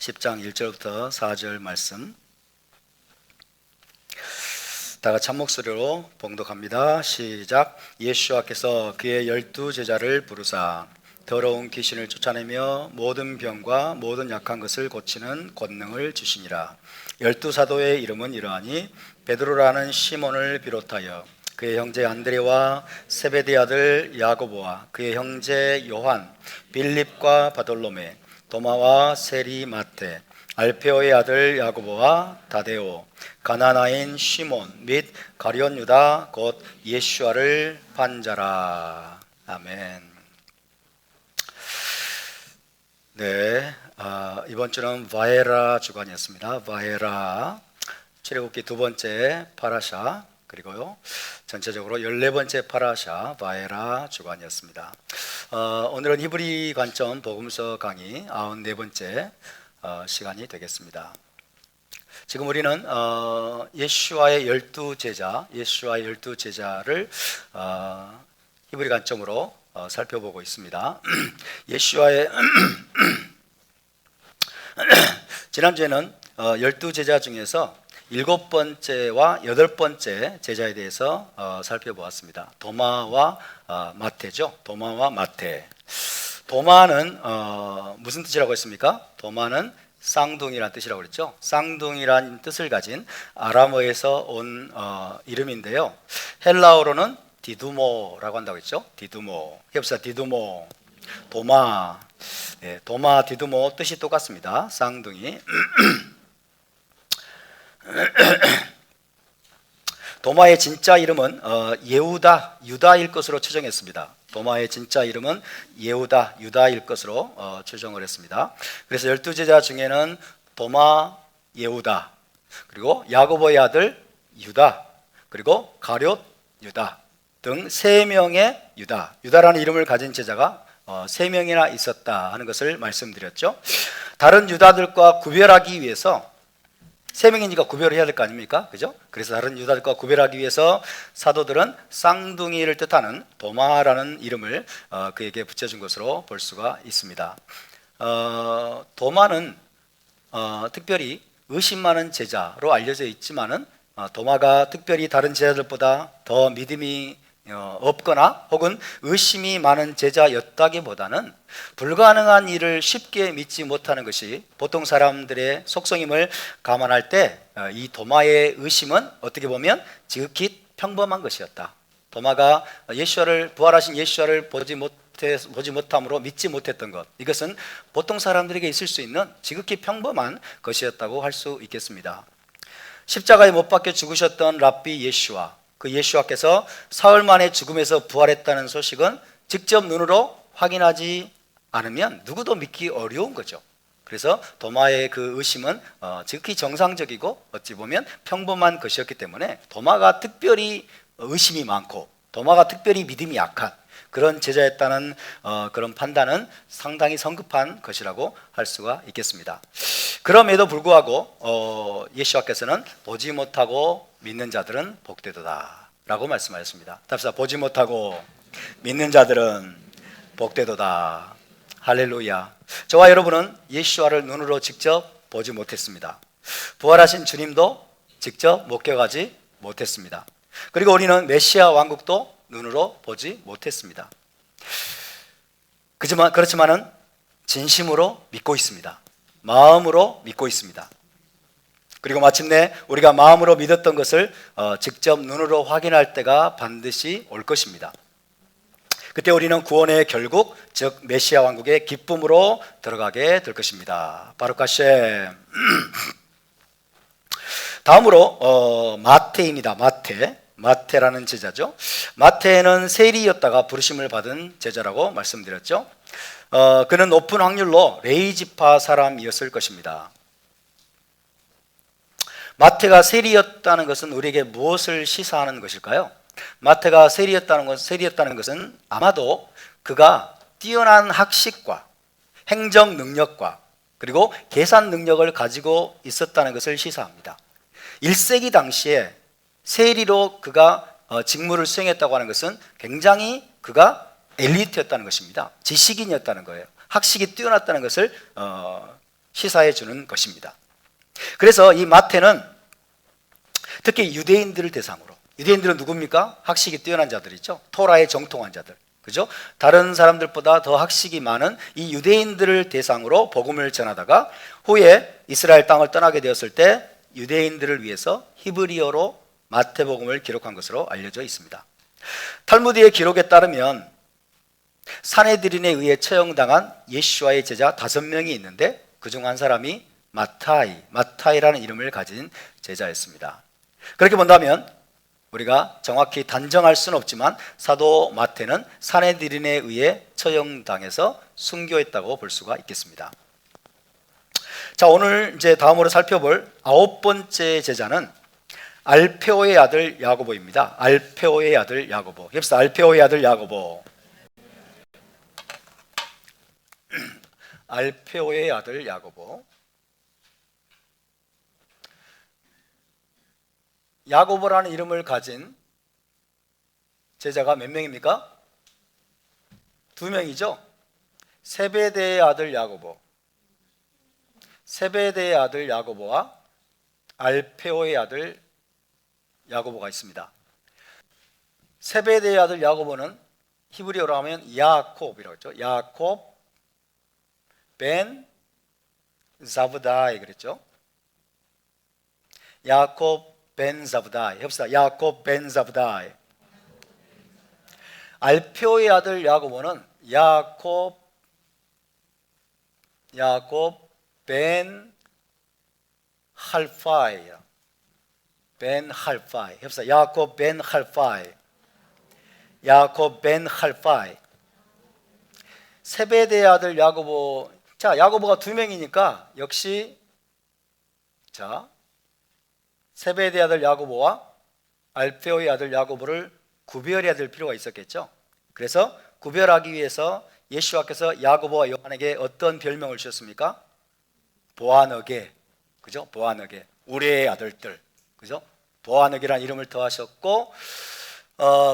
10장 1절부터 4절 말씀 다 같이 한 목소리로 봉독합니다. 시작. 예수와께서 그의 12제자를 부르사 더러운 귀신을 쫓아내며 모든 병과 모든 약한 것을 고치는 권능을 주시니라. 12사도의 이름은 이러하니 베드로라는 시몬을 비롯하여 그의 형제 안드레와 세베대 아들 야고보와 그의 형제 요한, 빌립과 바돌로메, 도마와 세리 마테, 알페오의 아들 야고보와 다데오, 가나나인 시몬 및 가룟 유다 곧 예수와를 반자라. 아멘. 네, 이번 주는 바에라 주간이었습니다. 바에라 출애굽기 두 번째 파라샤, 그리고요 전체적으로 14번째 파라샤 바에라 주간이었습니다. 오늘은 히브리 관점 복음서 강의 94번째 시간이 되겠습니다. 지금 우리는 예수와의 12제자, 예수와의 12제자를 히브리 관점으로 살펴보고 있습니다. 예수와의 지난주에는 12제자 중에서 7번째와 8번째 제자에 대해서 살펴보았습니다. 도마와 마테죠. 도마와 마테. 도마는 무슨 뜻이라고 했습니까? 도마는 쌍둥이란 뜻이라고 그랬죠. 쌍둥이란 뜻을 가진 아람어에서 온 이름인데요. 헬라어로는 디두모라고 한다고 했죠. 디두모. heb사 디두모. 도마. 네, 도마, 디두모 뜻이 똑같습니다. 쌍둥이. 도마의 진짜 이름은 예후다, 유다일 것으로 추정했습니다. 도마의 진짜 이름은 예후다, 유다일 것으로 추정을 했습니다. 그래서 12제자 중에는 도마, 예후다, 그리고 야고보의 아들 유다, 그리고 가룟 유다 등 3명의 유다라는 이름을 가진 제자가 3명이나 있었다 하는 것을 말씀드렸죠. 다른 유다들과 구별하기 위해서 3명이니까 구별을 해야 될 거 아닙니까? 그죠? 그래서 다른 유다들과 구별하기 위해서 사도들은 쌍둥이를 뜻하는 도마라는 이름을 그에게 붙여준 것으로 볼 수가 있습니다. 도마는 특별히 의심 많은 제자로 알려져 있지만은 도마가 특별히 다른 제자들보다 더 믿음이 없거나 혹은 의심이 많은 제자였다기보다는 불가능한 일을 쉽게 믿지 못하는 것이 보통 사람들의 속성임을 감안할 때 이 도마의 의심은 어떻게 보면 지극히 평범한 것이었다. 도마가 부활하신 예수와를 보지 못함으로 믿지 못했던 것, 이것은 보통 사람들에게 있을 수 있는 지극히 평범한 것이었다고 할 수 있겠습니다. 십자가에 못 박혀 죽으셨던 랍비 예수와 그 예수와께서 사흘 만에 죽음에서 부활했다는 소식은 직접 눈으로 확인하지 않으면 누구도 믿기 어려운 거죠. 그래서 도마의 그 의심은 지극히 정상적이고 어찌 보면 평범한 것이었기 때문에 도마가 특별히 의심이 많고 도마가 특별히 믿음이 약한 그런 제자였다는 그런 판단은 상당히 성급한 것이라고 할 수가 있겠습니다. 그럼에도 불구하고 예수와께서는 보지 못하고 믿는 자들은 복되도다 라고 말씀하셨습니다. 답사, 보지 못하고 믿는 자들은 복되도다. 할렐루야. 저와 여러분은 예수와를 눈으로 직접 보지 못했습니다. 부활하신 주님도 직접 목격하지 못했습니다. 그리고 우리는 메시아 왕국도 눈으로 보지 못했습니다. 그렇지만은 진심으로 믿고 있습니다. 마음으로 믿고 있습니다. 그리고 마침내 우리가 마음으로 믿었던 것을 직접 눈으로 확인할 때가 반드시 올 것입니다. 그때 우리는 구원의 결국, 즉 메시아 왕국의 기쁨으로 들어가게 될 것입니다. 바루카셴. 다음으로 마테입니다. 마테라는 제자죠. 마테는 세리였다가 부르심을 받은 제자라고 말씀드렸죠. 그는 높은 확률로 레이지파 사람이었을 것입니다. 마테가 세리였다는 것은 우리에게 무엇을 시사하는 것일까요? 마테가 세리였다는 것은 아마도 그가 뛰어난 학식과 행정 능력과 그리고 계산 능력을 가지고 있었다는 것을 시사합니다. 1세기 당시에 세리로 그가 직무를 수행했다고 하는 것은 굉장히 그가 엘리트였다는 것입니다. 지식인이었다는 거예요. 학식이 뛰어났다는 것을 시사해 주는 것입니다. 그래서 이 마태는 특히 유대인들을 대상으로, 유대인들은 누굽니까? 학식이 뛰어난 자들이죠. 토라에 정통한 자들, 그죠? 다른 사람들보다 더 학식이 많은 이 유대인들을 대상으로 복음을 전하다가 후에 이스라엘 땅을 떠나게 되었을 때 유대인들을 위해서 히브리어로 마태복음을 기록한 것으로 알려져 있습니다. 탈무드의 기록에 따르면 산헤드린에 의해 처형당한 예수와의 제자 5명이 있는데 그중 한 사람이 마타이라는 이름을 가진 제자였습니다. 그렇게 본다면 우리가 정확히 단정할 수는 없지만 사도 마태는 산헤드린에 의해 처형당해서 순교했다고 볼 수가 있겠습니다. 자, 오늘 이제 다음으로 살펴볼 9번째 제자는 알페오의 아들 야고보입니다. 알페오의 아들 야고보. 옆에서 알페오의 아들 야고보. 알페오의 아들 야고보. 야고보라는 이름을 가진 제자가 몇 명입니까? 2명이죠. 세베대의 아들 야고보. 세베대의 아들 야고보와 알페오의 아들 야고보가 있습니다. 세베대의 아들 야고보는 히브리어로 하면 야콥이라고 했죠. 야콥 벤 자브다이 그랬죠. 야콥 벤 자브다이. 합시다. 야콥 벤 자브다이. 알페오의 아들 야고보는 야콥 벤 할파이. 벤 할파이. 합시다. 야콥 벤 할파이. 야콥 벤 할파이. 세베대의 아들 야고보. 자, 야고보가 2명이니까 역시 자 세베대의 아들 야고보와 알페오의 아들 야고보를 구별해야 될 필요가 있었겠죠. 그래서 구별하기 위해서 예수와께서 야고보와 요한에게 어떤 별명을 주셨습니까? 보아너게, 그죠? 보아너게, 우리의 아들들, 그죠? 보아너게라는 이름을 더하셨고,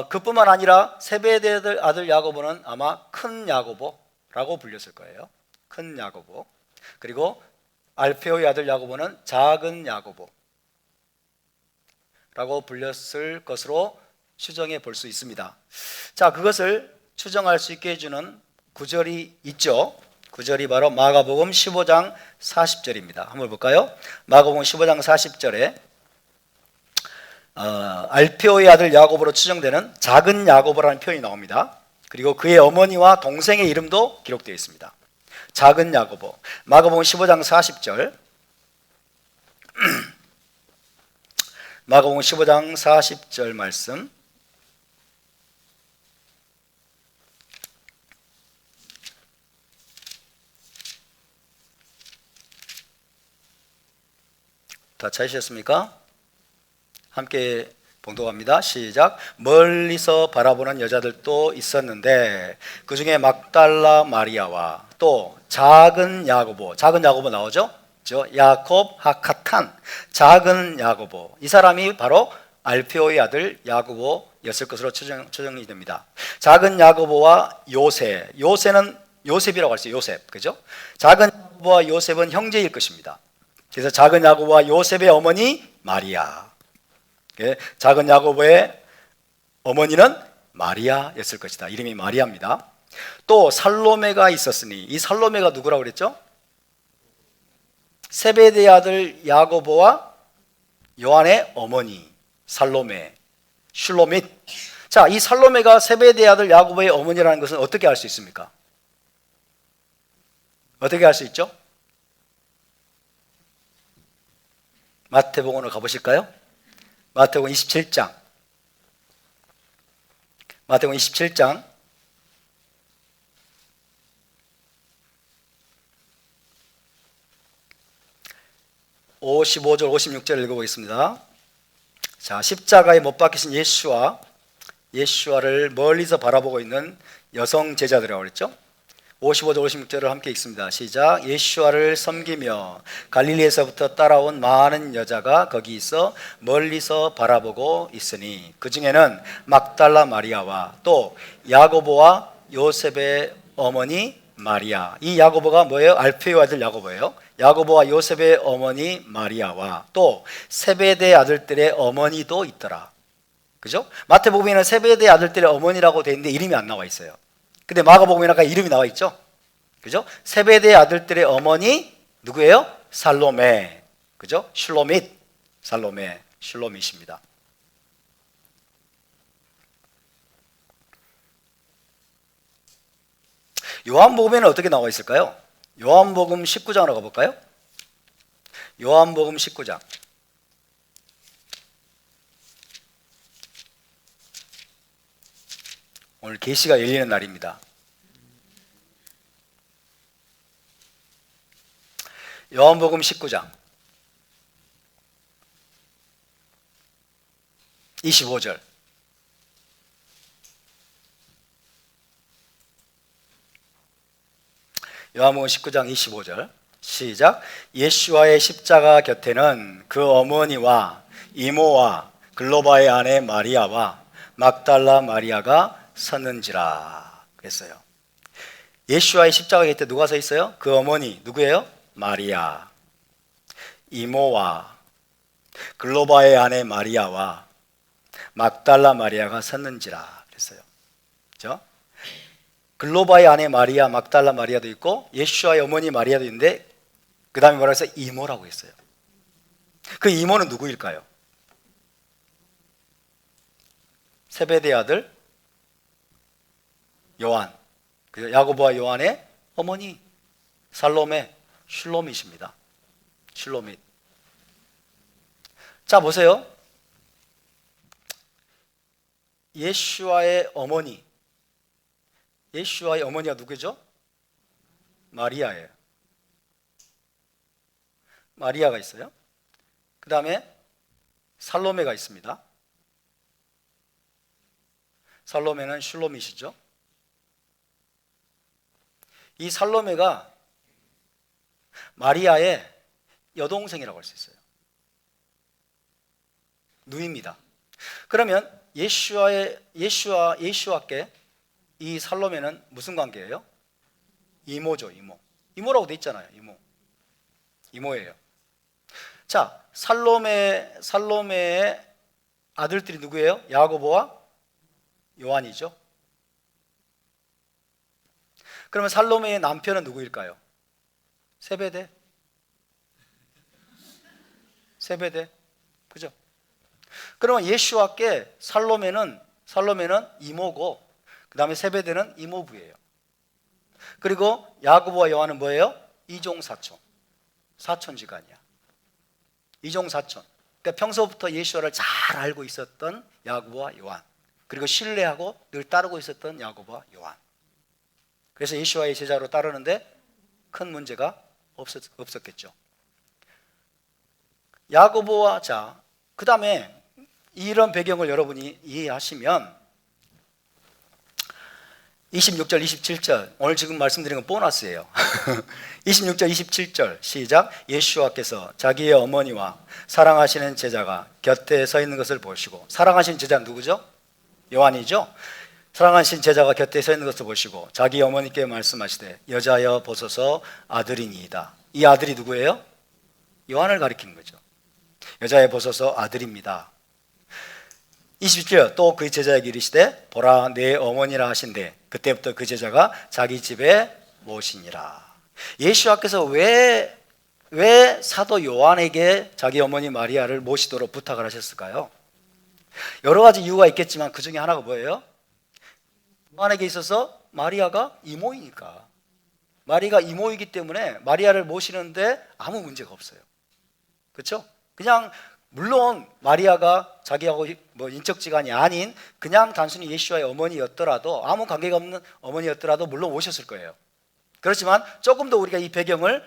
그뿐만 아니라 세베대의 아들 야고보는 아마 큰 야고보라고 불렸을 거예요. 큰 야고보. 그리고 알페오의 아들 야고보는 작은 야고보라고 불렸을 것으로 추정해 볼 수 있습니다. 자, 그것을 추정할 수 있게 해주는 구절이 있죠. 구절이 바로 마가복음 15장 40절입니다. 한번 볼까요? 마가복음 15장 40절에 알페오의 아들 야고보로 추정되는 작은 야고보라는 표현이 나옵니다. 그리고 그의 어머니와 동생의 이름도 기록되어 있습니다. 작은 야고보. 마가복음 15장 40절. 마가복음 15장 40절 말씀. 다 찾으셨습니까? 함께 봉독합니다. 시작. 멀리서 바라보는 여자들도 있었는데 그 중에 막달라 마리아와 또 작은 야고보 나오죠? 야콥 하카탄, 작은 야고보. 이 사람이 바로 알페오의 아들 야고보였을 것으로 추정이 됩니다. 작은 야고보와 요셉은 요셉이라고 할 수 있어요. 요셉, 그죠? 작은 야고보와 요셉은 형제일 것입니다. 그래서 작은 야고보와 요셉의 어머니 마리아. 작은 야고보의 어머니는 마리아였을 것이다. 이름이 마리아입니다. 또 살로메가 있었으니, 이 살로메가 누구라고 그랬죠? 세베대의 아들 야고보와 요한의 어머니 살로메, 슐로밋. 자, 이 살로메가 세베대의 아들 야고보의 어머니라는 것은 어떻게 알 수 있습니까? 어떻게 알 수 있죠? 마태복음으로 가보실까요? 마태복음 27장. 마태복음 27장 55절 56절 읽어보겠습니다. 자, 십자가에 못 박히신 예수와를 멀리서 바라보고 있는 여성 제자들이라고 그랬죠? 55절 56절을 함께 읽습니다. 시작. 예수와를 섬기며 갈릴리에서부터 따라온 많은 여자가 거기 있어 멀리서 바라보고 있으니 그 중에는 막달라 마리아와 또 야고보와 요셉의 어머니 마리아. 이 야고보가 뭐예요? 알페오의 아들 야고보예요. 야고보와 요셉의 어머니 마리아와 또 세베대 아들들의 어머니도 있더라. 그죠? 마태복음에는 세베대 아들들의 어머니라고 되어 있는데 이름이 안 나와 있어요. 근데 마가복음에는 아까 이름이 나와 있죠? 그죠? 세베대 아들들의 어머니 누구예요? 살로메. 그죠? 슐로밋. 살로메, 슐로밋입니다. 요한복음에는 어떻게 나와 있을까요? 요한복음 19장으로 가볼까요? 요한복음 19장. 오늘 계시가 열리는 날입니다. 요한복음 19장 25절. 요한복음 19장 25절 시작. 예수와의 십자가 곁에는 그 어머니와 이모와 글로바의 아내 마리아와 막달라 마리아가 섰는지라 그랬어요. 예수와의 십자가 곁에 누가 서 있어요? 그 어머니 누구예요? 마리아. 이모와 글로바의 아내 마리아와 막달라 마리아가 섰는지라 그랬어요. 그렇죠? 글로바의 아내 마리아, 막달라 마리아도 있고 예수와의 어머니 마리아도 있는데 그 다음에 뭐라고 했어요? 이모라고 했어요. 그 이모는 누구일까요? 세베대 아들 요한, 야고보와 요한의 어머니 살로메, 슐로밋입니다. 슐로밋. 자 보세요. 예수와의 어머니, 예수와의 어머니가 누구죠? 마리아예요. 마리아가 있어요. 그 다음에 살로메가 있습니다. 살로메는 슐로밋이죠. 이 살로메가 마리아의 여동생이라고 할 수 있어요. 누이입니다. 그러면 예수와께 이 살로메는 무슨 관계예요? 이모죠, 이모. 이모라고 돼 있잖아요, 이모. 이모예요. 자, 살로메의 아들들이 누구예요? 야고보와 요한이죠. 그러면 살로메의 남편은 누구일까요? 세베대. 세베대. 그죠? 그러면 예수와께 살로메는 이모고 그 다음에 세베대는 이모부예요. 그리고 야고보와 요한은 뭐예요? 이종사촌. 사촌지간이야. 이종사촌. 그러니까 평소부터 예수를 잘 알고 있었던 야고보와 요한. 그리고 신뢰하고 늘 따르고 있었던 야고보와 요한. 그래서 예수와의 제자로 따르는데 큰 문제가 없었겠죠. 야고보와 자, 그 다음에 이런 배경을 여러분이 이해하시면 26절, 27절 오늘 지금 말씀드린 건 보너스예요. 26절, 27절 시작. 예수와께서 자기의 어머니와 사랑하시는 제자가 곁에 서 있는 것을 보시고, 사랑하시는 제자는 누구죠? 요한이죠. 사랑하신 제자가 곁에 서 있는 것을 보시고 자기 어머니께 말씀하시되 여자여 보소서 아들이니이다. 이 아들이 누구예요? 요한을 가리키는 거죠. 여자여 보소서 아들입니다. 27절 또 그 제자에게 이르시되 보라 내 어머니라 하신대 그때부터 그 제자가 자기 집에 모시니라. 예수께서 왜 사도 요한에게 자기 어머니 마리아를 모시도록 부탁을 하셨을까요? 여러 가지 이유가 있겠지만 그 중에 하나가 뭐예요? 요한에게 있어서 마리아가 이모이니까. 마리아가 이모이기 때문에 마리아를 모시는데 아무 문제가 없어요. 그렇죠? 그냥 물론 마리아가 자기하고 뭐 인척지간이 아닌 그냥 단순히 예수와의 어머니였더라도, 아무 관계가 없는 어머니였더라도 물론 오셨을 거예요. 그렇지만 조금 더 우리가 이 배경을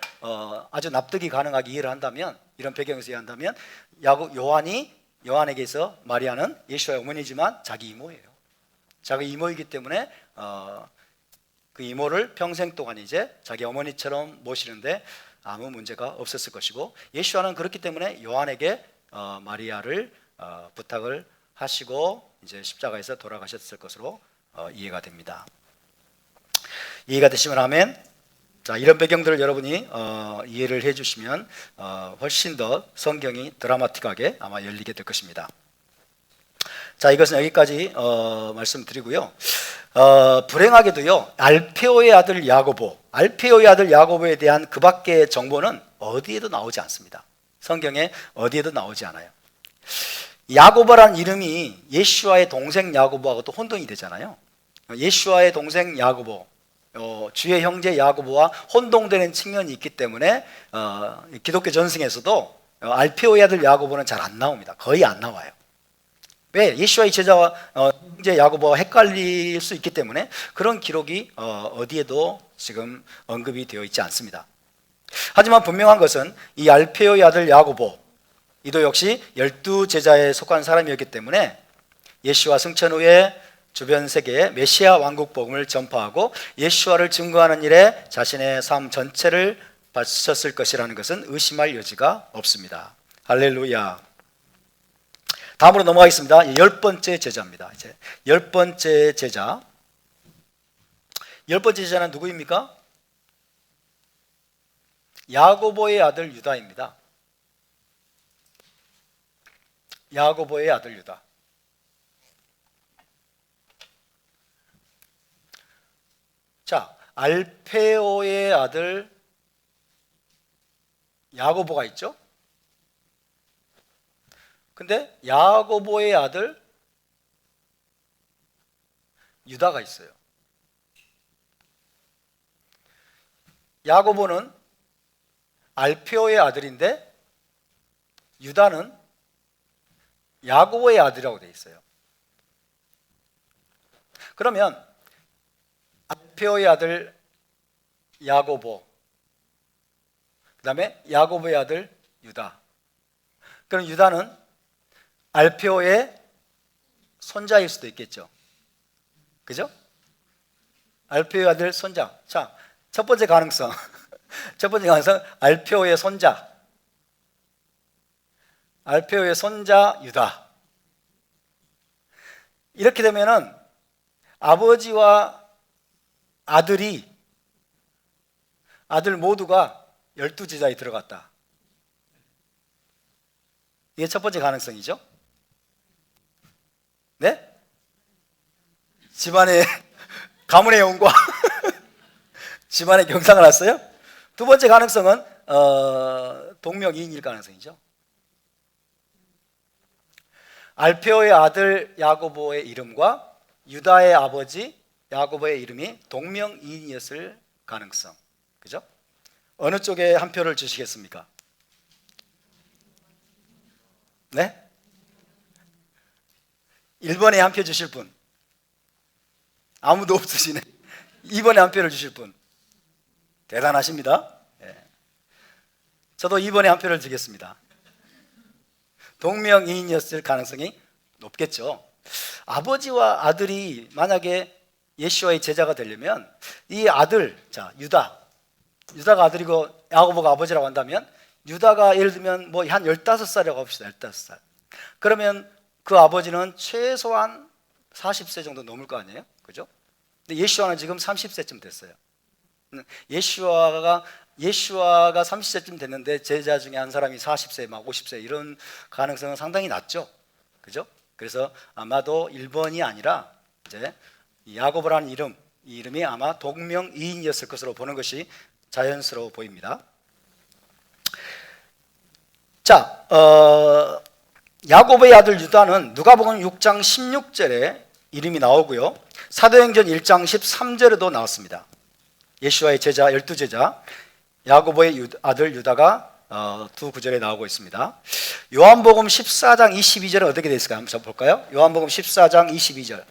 아주 납득이 가능하게 이해를 한다면, 이런 배경에서 이해한다면 요한에게서 마리아는 예수와의 어머니지만 자기 이모예요. 자기 이모이기 때문에 그 이모를 평생 동안 이제 자기 어머니처럼 모시는데 아무 문제가 없었을 것이고, 예수와는 그렇기 때문에 요한에게 마리아를 부탁을 하시고 이제 십자가에서 돌아가셨을 것으로 이해가 됩니다. 이해가 되시면 아멘. 자, 이런 배경들을 여러분이 이해를 해주시면 훨씬 더 성경이 드라마틱하게 아마 열리게 될 것입니다. 자, 이것은 여기까지 말씀드리고요. 불행하게도요, 알페오의 아들 야고보에 대한 그 밖의 정보는 어디에도 나오지 않습니다. 성경에 어디에도 나오지 않아요. 야고보란 이름이 예수와의 동생 야고보하고 또 혼동이 되잖아요. 예수와의 동생 야고보, 주의 형제 야고보와 혼동되는 측면이 있기 때문에 기독교 전승에서도 알페오의 아들 야고보는 잘 안 나옵니다. 거의 안 나와요. 왜? 예수와의 제자와 형제 야고보와 헷갈릴 수 있기 때문에 그런 기록이 어디에도 지금 언급이 되어 있지 않습니다. 하지만 분명한 것은 이 알페오의 아들 야고보, 이도 역시 12제자에 속한 사람이었기 때문에 예수와 승천 후에 주변 세계에 메시아 왕국 복음을 전파하고 예수와를 증거하는 일에 자신의 삶 전체를 바쳤을 것이라는 것은 의심할 여지가 없습니다. 할렐루야. 다음으로 넘어가겠습니다. 10번째 제자입니다. 이제 10번째 제자. 10번째 제자는 누구입니까? 야고보의 아들 유다입니다. 야고보의 아들 유다. 자, 알페오의 아들 야고보가 있죠? 근데 야고보의 아들 유다가 있어요. 야고보는 알페오의 아들인데 유다는 야고보의 아들이라고 되어 있어요. 그러면 알페오의 아들 야고보, 그 다음에 야고보의 아들 유다. 그럼 유다는 알페오의 손자일 수도 있겠죠. 그죠? 알페오의 아들 손자. 자, 첫 번째 가능성. 첫 번째 가능성, 알페오의 손자. 알페오의 손자 유다. 이렇게 되면은 아버지와 아들 모두가 12제자에 들어갔다. 이게 첫 번째 가능성이죠. 네? 집안에 가문의 영과 집안에 경상을 났어요. 두 번째 가능성은 동명이인일 가능성이죠. 알페오의 아들 야고보의 이름과 유다의 아버지 야고보의 이름이 동명이인이었을 가능성. 그죠? 어느 쪽에 한 표를 주시겠습니까? 네? 1번에 한 표 주실 분? 아무도 없으시네. 2번에 한 표를 주실 분? 대단하십니다. 네. 저도 2번에 한 표를 드리겠습니다. 동명이인이었을 가능성이 높겠죠. 아버지와 아들이 만약에 예수와의 제자가 되려면 이 아들, 자, 유다가 아들이고 야고보가 아버지라고 한다면 유다가 예를 들면 뭐 한 15살이라고 합시다. 15살. 그러면 그 아버지는 최소한 40세 정도 넘을 거 아니에요? 그죠? 근데 예수와는 지금 30세쯤 됐어요. 예수와가 30세쯤 됐는데 제자 중에 한 사람이 40세, 막 50세 이런 가능성은 상당히 낮죠. 그죠? 그래서 아마도 1번이 아니라 이제 야고보라는 이 이름이 아마 동명이인이었을 것으로 보는 것이 자연스러워 보입니다. 자, 야고보의 아들 유다는 누가복음 6장 16절에 이름이 나오고요. 사도행전 1장 13절에도 나왔습니다. 예수와의 제자 12제자 야고보의 아들 유다가 두 구절에 나오고 있습니다. 요한복음 14장 22절은 어떻게 되어 있을까요? 한번 볼까요? 요한복음 14장 22절.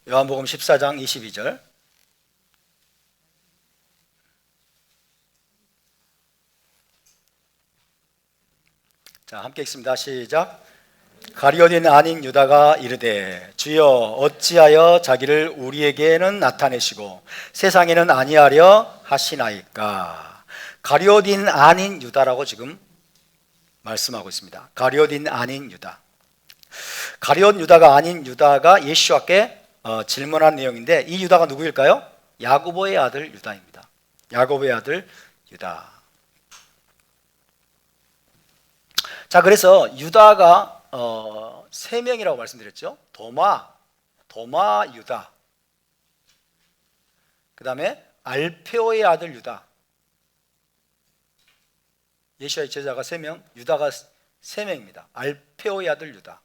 요한복음 14장 22절. 자, 함께 읽습니다. 시작. 가룟 아닌 유다가 이르되 주여 어찌하여 자기를 우리에게는 나타내시고 세상에는 아니하려 하시나이까. 가룟 아닌 유다라고 지금 말씀하고 있습니다. 가룟 아닌 유다. 가룟 유다가 아닌 유다가 예수와께 질문한 내용인데, 이 유다가 누구일까요? 야고보의 아들 유다입니다. 야고보의 아들 유다. 자, 그래서 유다가 세 명이라고 말씀드렸죠. 도마 유다, 그 다음에 알페오의 아들 유다. 예수와의 제자가 3명, 유다가 3명입니다. 알페오의 아들 유다,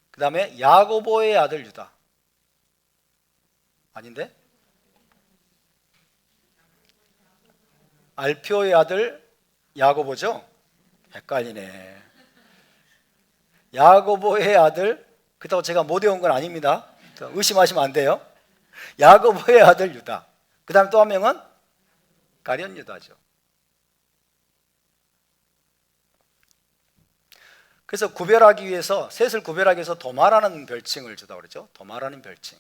그 다음에 야고보의 아들 유다. 아닌데? 알페오의 아들 야고보죠? 헷갈리네. 야고보의 아들, 그렇다고 제가 못 외운 건 아닙니다. 의심하시면 안 돼요. 야고보의 아들 유다, 그 다음 또 한 명은 가룟 유다죠. 그래서 구별하기 위해서, 셋을 구별하기 위해서 도마라는 별칭을 주다 그러죠. 도마라는 별칭.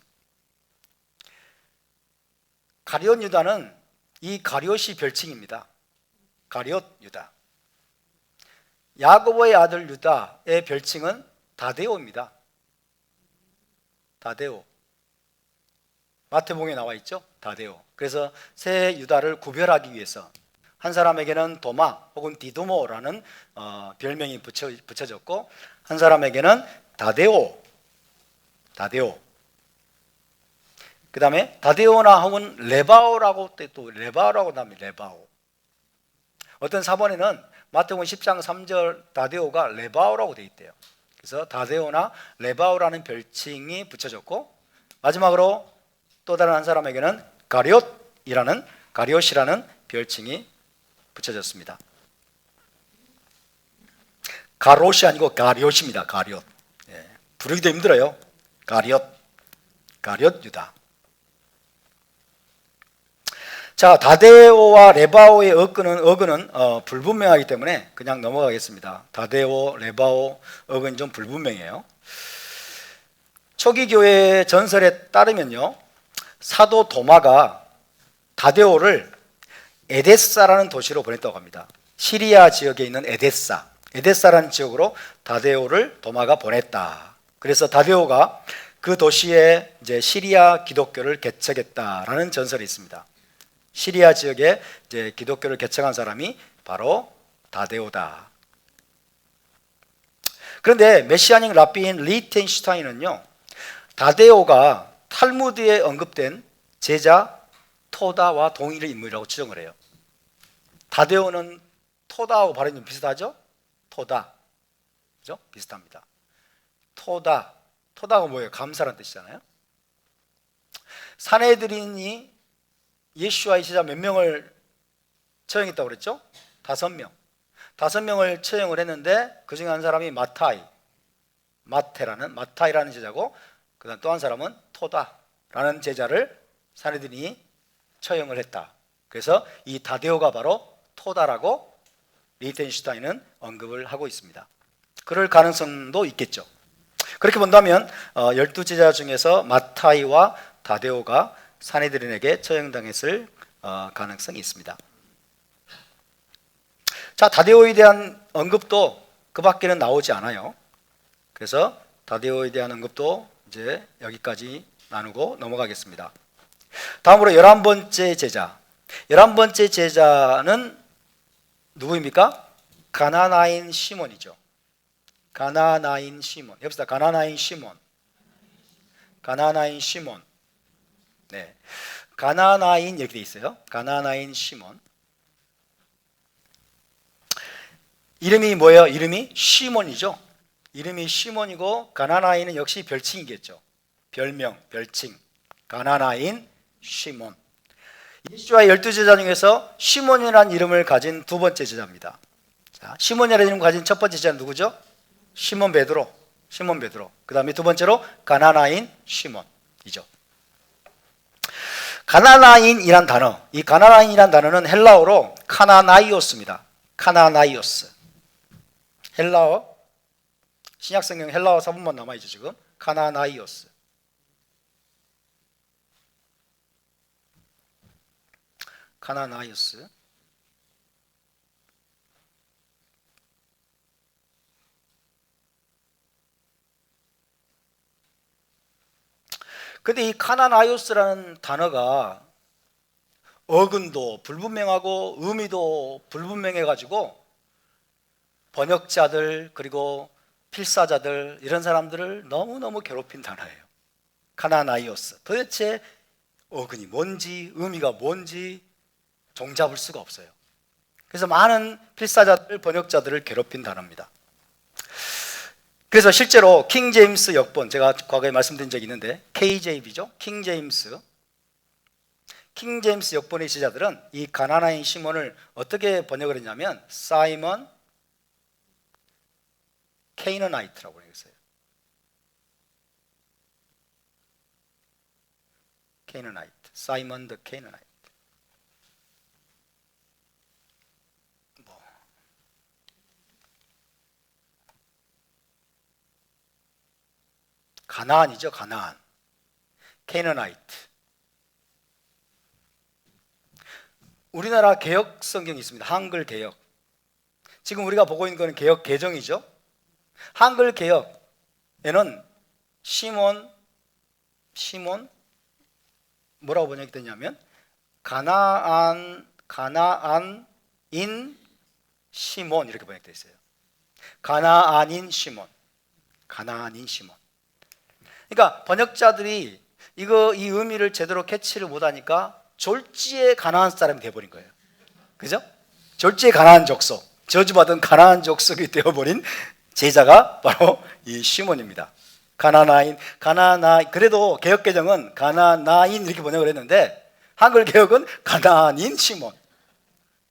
가룟 유다는 이 가룟이 별칭입니다. 가룟 유다. 야고보의 아들 유다의 별칭은 다데오입니다. 다데오. 마태복음에 나와 있죠. 다데오. 그래서 세 유다를 구별하기 위해서 한 사람에게는 도마 혹은 디두모라는 별명이 붙여졌고, 한 사람에게는 다데오. 그 다음에 다데오나 혹은 레바오라고, 또 레바오라고 하면 레바오. 어떤 사본에는 마태복음 10장 3절 다데오가 레바오라고 되어 있대요. 그래서 다데오나 레바오라는 별칭이 붙여졌고, 마지막으로 또 다른 한 사람에게는 가룟이라는 별칭이 붙여졌습니다. 가롯이 아니고 가룟입니다. 가룟. 예, 부르기도 힘들어요. 가룟 유다. 자, 다데오와 레바오의 어근은 불분명하기 때문에 그냥 넘어가겠습니다. 다데오, 레바오 어근이 좀 불분명해요. 초기 교회 전설에 따르면요, 사도 도마가 다데오를 에데사라는 도시로 보냈다고 합니다. 시리아 지역에 있는 에데사라는 지역으로 다데오를 도마가 보냈다. 그래서 다데오가 그 도시에 이제 시리아 기독교를 개척했다라는 전설이 있습니다. 시리아 지역에 이제 기독교를 개척한 사람이 바로 다데오다. 그런데 메시아닉 랍비인 리텐슈타인은요, 다데오가 탈무드에 언급된 제자 토다와 동일 인물이라고 추정을 해요. 다데오는 토다하고 발음이 좀 비슷하죠? 토다, 그죠? 비슷합니다. 토다가 뭐예요? 감사라는 뜻이잖아요. 산헤드린이 예수와의 제자 몇 명을 처형했다고 그랬죠? 5명. 5명을 처형을 했는데 그 중에 한 사람이 마타이라는 제자고, 그 다음 또 한 사람은 토다라는 제자를 산헤드린이 처형을 했다. 그래서 이 다데오가 바로 토다라고 리텐슈타인은 언급을 하고 있습니다. 그럴 가능성도 있겠죠. 그렇게 본다면 12제자 중에서 마타이와 다데오가 산헤드린에게 처형당했을 가능성이 있습니다. 자, 다데오에 대한 언급도 그 밖에는 나오지 않아요. 그래서 다데오에 대한 언급도 이제 여기까지 나누고 넘어가겠습니다. 다음으로 11번째 제자. 11번째 제자는 누구입니까? 가나나인 시몬이죠. 가나나인 시몬. 해봅시다. 가나나인 시몬. 네, 가나나인 이렇게 돼 있어요. 가나나인 시몬. 이름이 뭐예요? 이름이 시몬이죠. 이름이 시몬이고, 가나나인은 역시 별칭이겠죠. 별칭. 가나나인 시몬. 예수와의 12제자 중에서 시몬이라는 이름을 가진 두 번째 제자입니다. 자, 시몬이라는 이름을 가진 첫 번째 제자는 누구죠? 시몬 베드로. 그 다음에 두 번째로 가나나인 시몬이죠. 가나나인이란 단어, 이 가나나인이란 단어는 헬라어로 카나나이오스입니다. 카나나이오스. 헬라어, 신약성경 헬라어 사본만 남아있죠 지금. 카나나이오스. 카나나이오스. 근데 이 카나나이오스라는 단어가 어근도 불분명하고 의미도 불분명해 가지고 번역자들 그리고 필사자들 이런 사람들을 너무너무 괴롭힌 단어예요. 카나나이오스. 도대체 어근이 뭔지 의미가 뭔지 종잡을 수가 없어요. 그래서 많은 필사자들 번역자들을 괴롭힌 단어입니다. 그래서 실제로 킹 제임스 역본, 제가 과거에 말씀드린 적이 있는데 KJV죠. 킹 제임스 역본의 지자들은 이 가나나인 시몬을 어떻게 번역을 했냐면 사이먼 케이너나이트라고 번역했어요. 케이너나이트, 사이먼 더 케이너나이트. 가나안이죠, 가나안. 케이너나이트. 우리나라 개역 성경이 있습니다. 한글 개역. 지금 우리가 보고 있는 것은 개역 개정이죠. 한글 개역에는 시몬 뭐라고 번역이 되냐면 가나안인 시몬 이렇게 번역되어 있어요. 가나안인 시몬. 그러니까 번역자들이 이 의미를 제대로 캐치를 못하니까 졸지에 가나안 사람이 되어버린 거예요. 그죠? 졸지에 가나안 족속, 저주받은 가나안 족속이 되어버린 제자가 바로 이 시몬입니다. 그래도 개역개정은 가나나인 이렇게 번역을 했는데 한글 개역은 가나안인 시몬.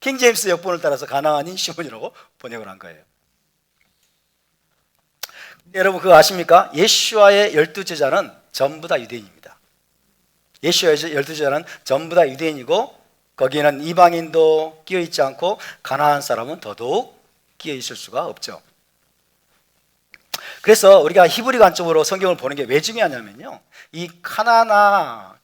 킹제임스 역본을 따라서 가나안인 시몬이라고 번역을 한 거예요. 여러분 그거 아십니까? 예수와의 12제자는 전부 다 유대인입니다. 예수와의 12제자는 전부 다 유대인이고 거기에는 이방인도 끼어있지 않고 가나안 사람은 더더욱 끼어있을 수가 없죠. 그래서 우리가 히브리 관점으로 성경을 보는 게 왜 중요하냐면요, 이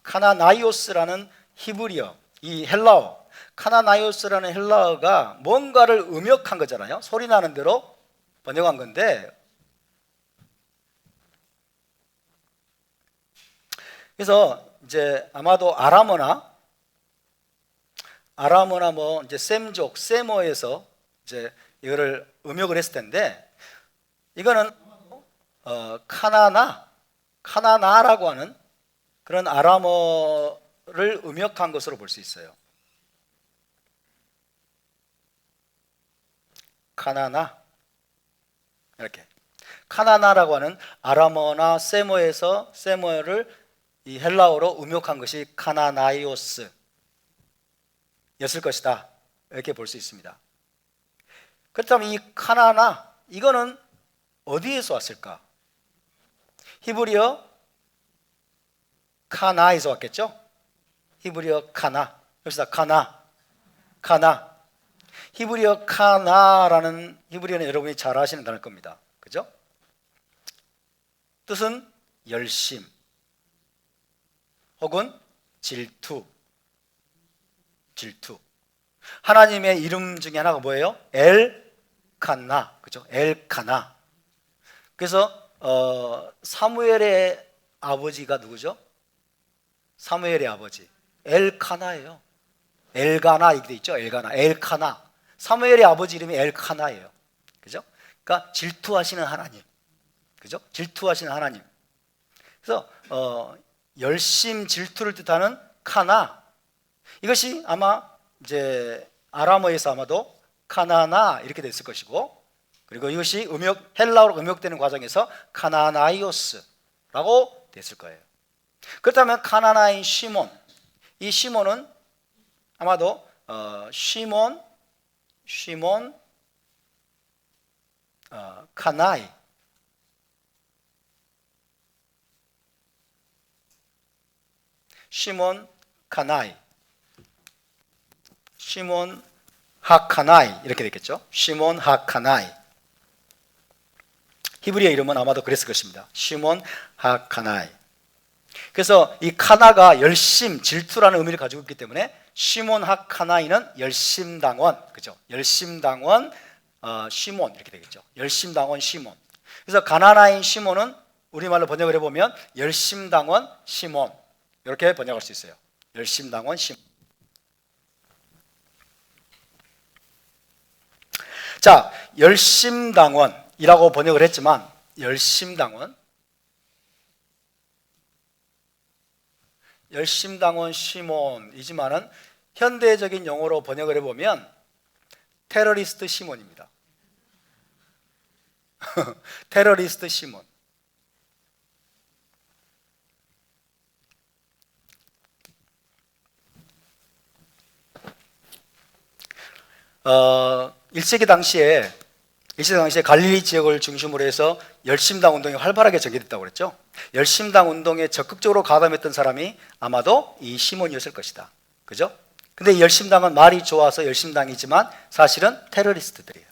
카나나이오스라는 히브리어, 이 헬라어, 카나나이오스라는 헬라어가 뭔가를 음역한 거잖아요. 소리 나는 대로 번역한 건데, 그래서 이제 아마도 아람어나 뭐 이제 셈족, 세모에서 이제 이거를 음역을 했을 텐데, 이거는 카나나라고 하는 그런 아람어를 음역한 것으로 볼 수 있어요. 카나나 이렇게 카나나라고 하는 아람어나 세모에서 세모를 이 헬라어로 음역한 것이 카나나이오스 였을 것이다 이렇게 볼 수 있습니다. 그렇다면 이 카나나 이거는 어디에서 왔을까? 히브리어 카나에서 왔겠죠? 히브리어 카나. 여기서 카나. 히브리어 카나라는 히브리어는 여러분이 잘 아시는 단어일 겁니다. 그죠? 뜻은 열심 혹은 질투. 하나님의 이름 중에 하나가 뭐예요? 엘카나. 그죠? 엘카나. 그래서 사무엘의 아버지가 누구죠? 사무엘의 아버지 엘카나예요. 엘가나 이렇게 돼 있죠. 엘카나. 사무엘의 아버지 이름이 엘카나예요. 그죠? 그러니까 질투하시는 하나님. 그죠? 질투하시는 하나님. 그래서 열심 질투를 뜻하는 카나. 이것이 아마 이제 아람어에서 아마도 카나나 이렇게 됐을 것이고, 그리고 이것이 헬라어로 음역되는 과정에서 카나나이오스라고 됐을 거예요. 그렇다면 카나나인 시몬, 이 시몬은 아마도 카나이, 시몬 하카나이 이렇게 됐겠죠. 시몬 하카나이. 히브리어 이름은 아마도 그랬을 것입니다. 시몬 하카나이. 그래서 이 카나가 열심, 질투라는 의미를 가지고 있기 때문에 시몬 하카나이는 열심당원, 그죠? 열심당원 시몬 이렇게 되겠죠. 열심당원 시몬. 그래서 가나나인 시몬은 우리말로 번역을 해보면 열심당원 시몬, 이렇게 번역할 수 있어요. 열심당원 시몬. 자, 열심당원이라고 번역을 했지만 열심당원 시몬이지만은 현대적인 용어로 번역을 해보면 테러리스트 시몬입니다. 테러리스트 시몬. 어, 1세기 당시에 갈릴리 지역을 중심으로 해서 열심당 운동이 활발하게 전개됐다고 그랬죠. 열심당 운동에 적극적으로 가담했던 사람이 아마도 이 시몬이었을 것이다. 그죠? 근데 이 열심당은 말이 좋아서 열심당이지만 사실은 테러리스트들이에요.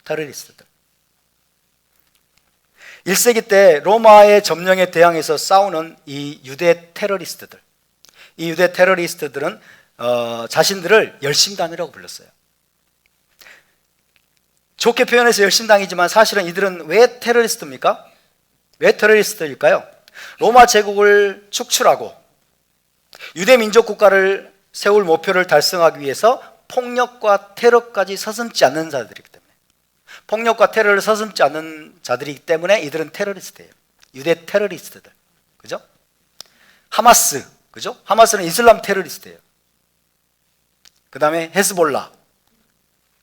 테러리스트들. 1세기 때 로마의 점령에 대항해서 싸우는 이 유대 테러리스트들. 이 유대 테러리스트들은 자신들을 열심당이라고 불렀어요. 좋게 표현해서 열심당이지만 사실은 이들은 왜 테러리스트입니까? 왜 테러리스트일까요? 로마 제국을 축출하고 유대 민족 국가를 세울 목표를 달성하기 위해서 폭력과 테러까지 서슴지 않는 자들이기 때문에, 폭력과 테러를 서슴지 않는 자들이기 때문에 이들은 테러리스트예요. 유대 테러리스트들. 그죠? 하마스. 그죠? 하마스는 이슬람 테러리스트예요. 그 다음에 헤스볼라,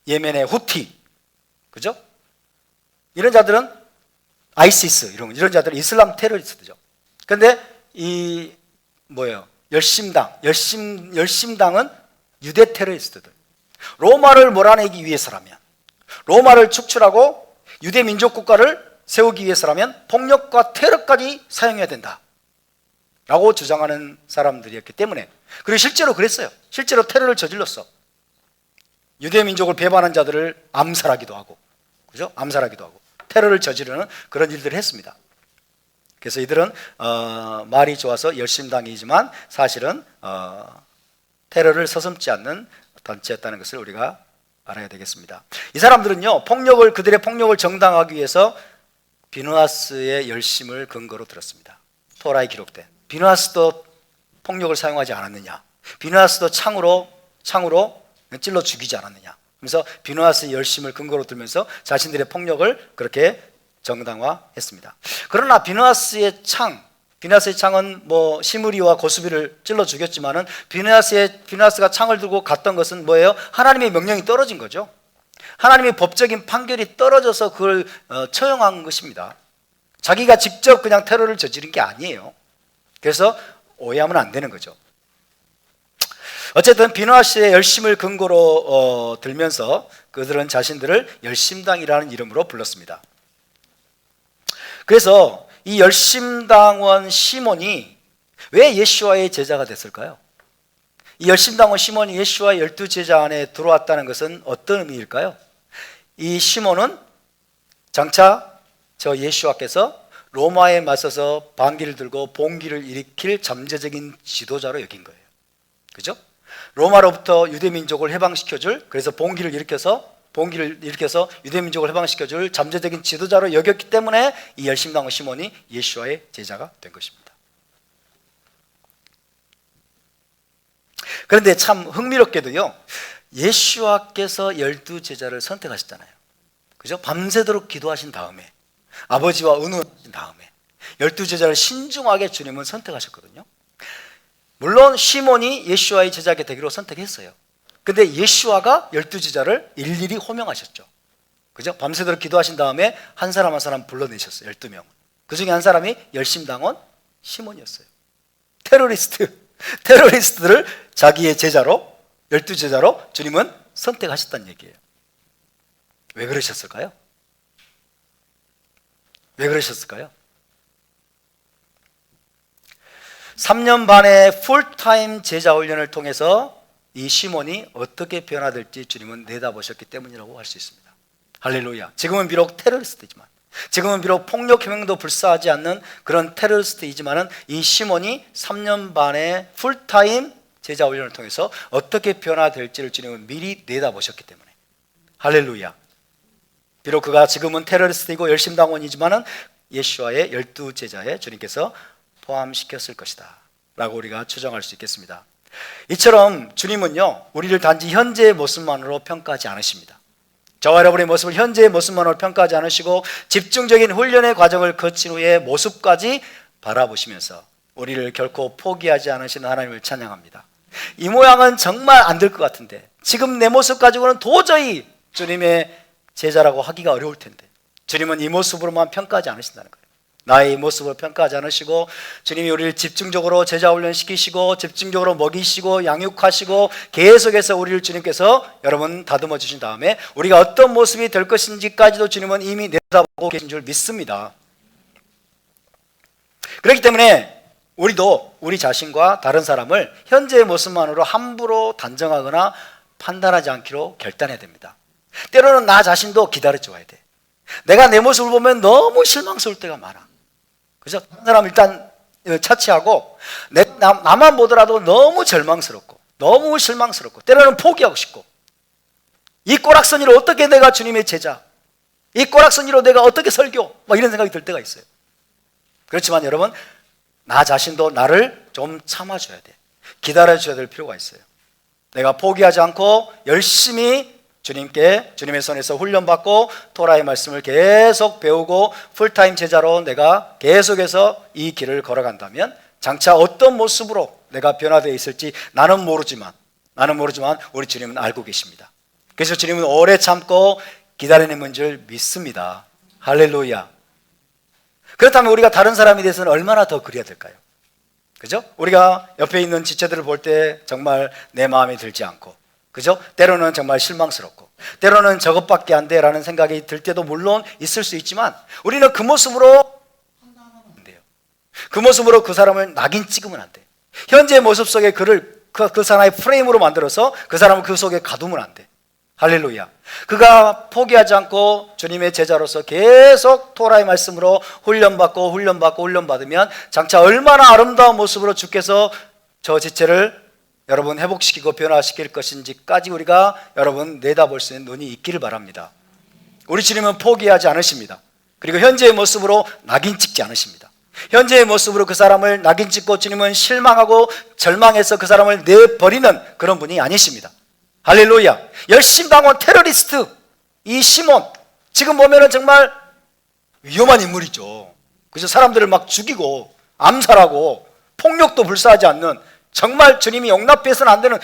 예멘의 후티. 그죠? 이런 자들은 아이시스, 이런 자들은 이슬람 테러리스트죠. 근데 열심당은 유대 테러리스트들. 로마를 몰아내기 위해서라면, 로마를 축출하고 유대 민족 국가를 세우기 위해서라면 폭력과 테러까지 사용해야 된다 라고 주장하는 사람들이었기 때문에, 그리고 실제로 그랬어요. 실제로 테러를 저질렀어. 유대 민족을 배반한 자들을 암살하기도 하고, 그죠? 암살하기도 하고 테러를 저지르는 그런 일들을 했습니다. 그래서 이들은 말이 좋아서 열심당이지만 사실은 테러를 서슴지 않는 단체였다는 것을 우리가 알아야 되겠습니다. 이 사람들은요, 그들의 폭력을 정당화하기 위해서 비누아스의 열심을 근거로 들었습니다. 토라에 기록된. 비누아스도 폭력을 사용하지 않았느냐? 비누아스도 창으로 찔러 죽이지 않았느냐? 그래서 비누아스의 열심을 근거로 들면서 자신들의 폭력을 그렇게 정당화했습니다. 그러나 비누아스의 창은 뭐 시므리와 고수비를 찔러 죽였지만은 비누아스가 창을 들고 갔던 것은 뭐예요? 하나님의 명령이 떨어진 거죠. 하나님의 법적인 판결이 떨어져서 그걸 처형한 것입니다. 자기가 직접 그냥 테러를 저지른 게 아니에요. 그래서 오해하면 안 되는 거죠. 어쨌든 비누아스의 열심을 근거로 들면서 그들은 자신들을 열심당이라는 이름으로 불렀습니다. 그래서 이 열심당원 시몬이 왜 예수와의 제자가 됐을까요? 이 열심당원 시몬이 예수와의 12제자 안에 들어왔다는 것은 어떤 의미일까요? 이 시몬은 장차 저 예수와께서 로마에 맞서서 반기를 들고 봉기를 일으킬 잠재적인 지도자로 여긴 거예요. 그죠? 로마로부터 유대민족을 해방시켜줄, 그래서 봉기를 일으켜서 유대민족을 해방시켜줄 잠재적인 지도자로 여겼기 때문에 이 열심당원 시몬이 예수와의 제자가 된 것입니다. 그런데 참 흥미롭게도요, 예수와께서 12제자를 선택하셨잖아요. 그죠? 밤새도록 기도하신 다음에, 아버지와 의논하신 다음에 12제자를 신중하게 주님은 선택하셨거든요. 물론 시몬이 예수와의 제자가 되기로 선택했어요. 근데 예수와가 12제자를 일일이 호명하셨죠. 그죠? 밤새도록 기도하신 다음에 한 사람 한 사람 불러내셨어요. 12명. 그 중에 한 사람이 열심당원 시몬이었어요. 테러리스트들을 자기의 제자로, 12제자로 주님은 선택하셨다는 얘기예요. 왜 그러셨을까요? 왜 그러셨을까요? 3년 반의 풀타임 제자 훈련을 통해서 이 시몬이 어떻게 변화될지 주님은 내다보셨기 때문이라고 할 수 있습니다. 할렐루야. 지금은 비록 테러리스트이지만, 지금은 비록 폭력 혁명도 불사하지 않는 그런 테러리스트이지만은 이 시몬이 3년 반의 풀타임 제자 훈련을 통해서 어떻게 변화될지를 주님은 미리 내다보셨기 때문에. 할렐루야. 비록 그가 지금은 테러리스트이고 열심당원이지만은 예수와의 12제자에 주님께서 포함시켰을 것이다 라고 우리가 추정할 수 있겠습니다. 이처럼 주님은요, 우리를 단지 현재의 모습만으로 평가하지 않으십니다. 저와 여러분의 모습을 현재의 모습만으로 평가하지 않으시고 집중적인 훈련의 과정을 거친 후에 모습까지 바라보시면서 우리를 결코 포기하지 않으시는 하나님을 찬양합니다. 이 모양은 정말 안 될 것 같은데, 지금 내 모습 가지고는 도저히 주님의 제자라고 하기가 어려울 텐데, 주님은 이 모습으로만 평가하지 않으신다는 거예요. 나의 이 모습을 평가하지 않으시고, 주님이 우리를 집중적으로 제자 훈련시키시고 집중적으로 먹이시고 양육하시고 계속해서 우리를 주님께서 여러분 다듬어 주신 다음에 우리가 어떤 모습이 될 것인지까지도 주님은 이미 내다보고 계신 줄 믿습니다. 그렇기 때문에 우리도 우리 자신과 다른 사람을 현재의 모습만으로 함부로 단정하거나 판단하지 않기로 결단해야 됩니다. 때로는 나 자신도 기다려줘야 돼. 내가 내 모습을 보면 너무 실망스러울 때가 많아. 그래서 다른 사람 일단 차치하고 나만 보더라도 너무 절망스럽고 너무 실망스럽고 때로는 포기하고 싶고, 이 꼬락서니로 어떻게 내가 주님의 제자, 이 꼬락서니로 내가 어떻게 설교, 막 이런 생각이 들 때가 있어요. 그렇지만 여러분, 나 자신도 나를 좀 참아줘야 돼. 기다려줘야 될 필요가 있어요. 내가 포기하지 않고 열심히 주님께, 주님의 손에서 훈련받고 토라의 말씀을 계속 배우고 풀타임 제자로 내가 계속해서 이 길을 걸어간다면 장차 어떤 모습으로 내가 변화되어 있을지 나는 모르지만 우리 주님은 알고 계십니다. 그래서 주님은 오래 참고 기다리는 줄 믿습니다. 할렐루야. 그렇다면 우리가 다른 사람에 대해서는 얼마나 더 그래야 될까요? 그죠? 우리가 옆에 있는 지체들을 볼 때 정말 내 마음에 들지 않고, 그죠? 때로는 정말 실망스럽고, 때로는 저것밖에 안 돼라는 생각이 들 때도 물론 있을 수 있지만, 우리는 그 모습으로 판단하면 안 돼요. 그 모습으로 그 사람을 낙인 찍으면 안 돼. 현재의 모습 속에 그 사람의 프레임으로 만들어서 그 사람을 그 속에 가두면 안 돼. 할렐루야. 그가 포기하지 않고 주님의 제자로서 계속 토라의 말씀으로 훈련받으면 장차 얼마나 아름다운 모습으로 주께서 저 지체를 여러분 회복시키고 변화시킬 것인지까지 우리가 여러분 내다볼 수 있는 눈이 있기를 바랍니다. 우리 주님은 포기하지 않으십니다. 그리고 현재의 모습으로 낙인 찍지 않으십니다. 현재의 모습으로 그 사람을 낙인 찍고 주님은 실망하고 절망해서 그 사람을 내버리는 그런 분이 아니십니다. 할렐루야. 열심당원 테러리스트 이 시몬, 지금 보면은 정말 위험한 인물이죠. 그래서 사람들을 막 죽이고 암살하고 폭력도 불사하지 않는, 정말 주님이 용납해서는 안 되는,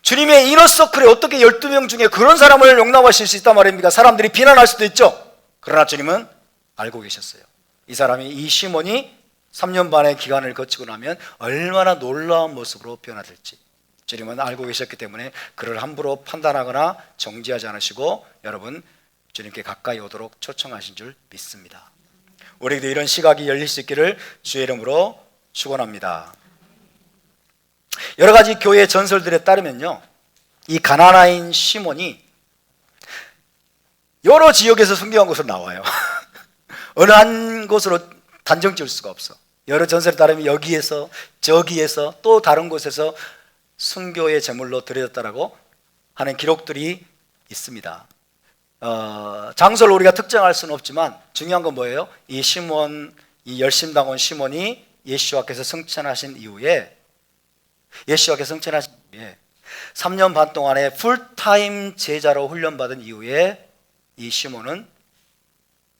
주님의 이너서클에 어떻게 12명 중에 그런 사람을 용납하실 수 있단 말입니까? 사람들이 비난할 수도 있죠. 그러나 주님은 알고 계셨어요. 이 사람이, 이 시몬이 3년 반의 기간을 거치고 나면 얼마나 놀라운 모습으로 변화될지 주님은 알고 계셨기 때문에 그를 함부로 판단하거나 정지하지 않으시고 여러분 주님께 가까이 오도록 초청하신 줄 믿습니다. 우리에게도 이런 시각이 열릴 수 있기를 주의 이름으로 축원합니다. 여러 가지 교회 전설들에 따르면요, 이 가나나인 시몬이 여러 지역에서 순교한 것으로 나와요. 어느 한 곳으로 단정 지을 수가 없어. 여러 전설에 따르면 여기에서 저기에서 또 다른 곳에서 순교의 제물로 드려졌다라고 하는 기록들이 있습니다. 장소를 우리가 특정할 수는 없지만 중요한 건 뭐예요? 이 시몬, 이 열심당원 시몬이 예수와께서 승천하신 이후에 3년 반 동안의 풀타임 제자로 훈련받은 이후에 이 시몬은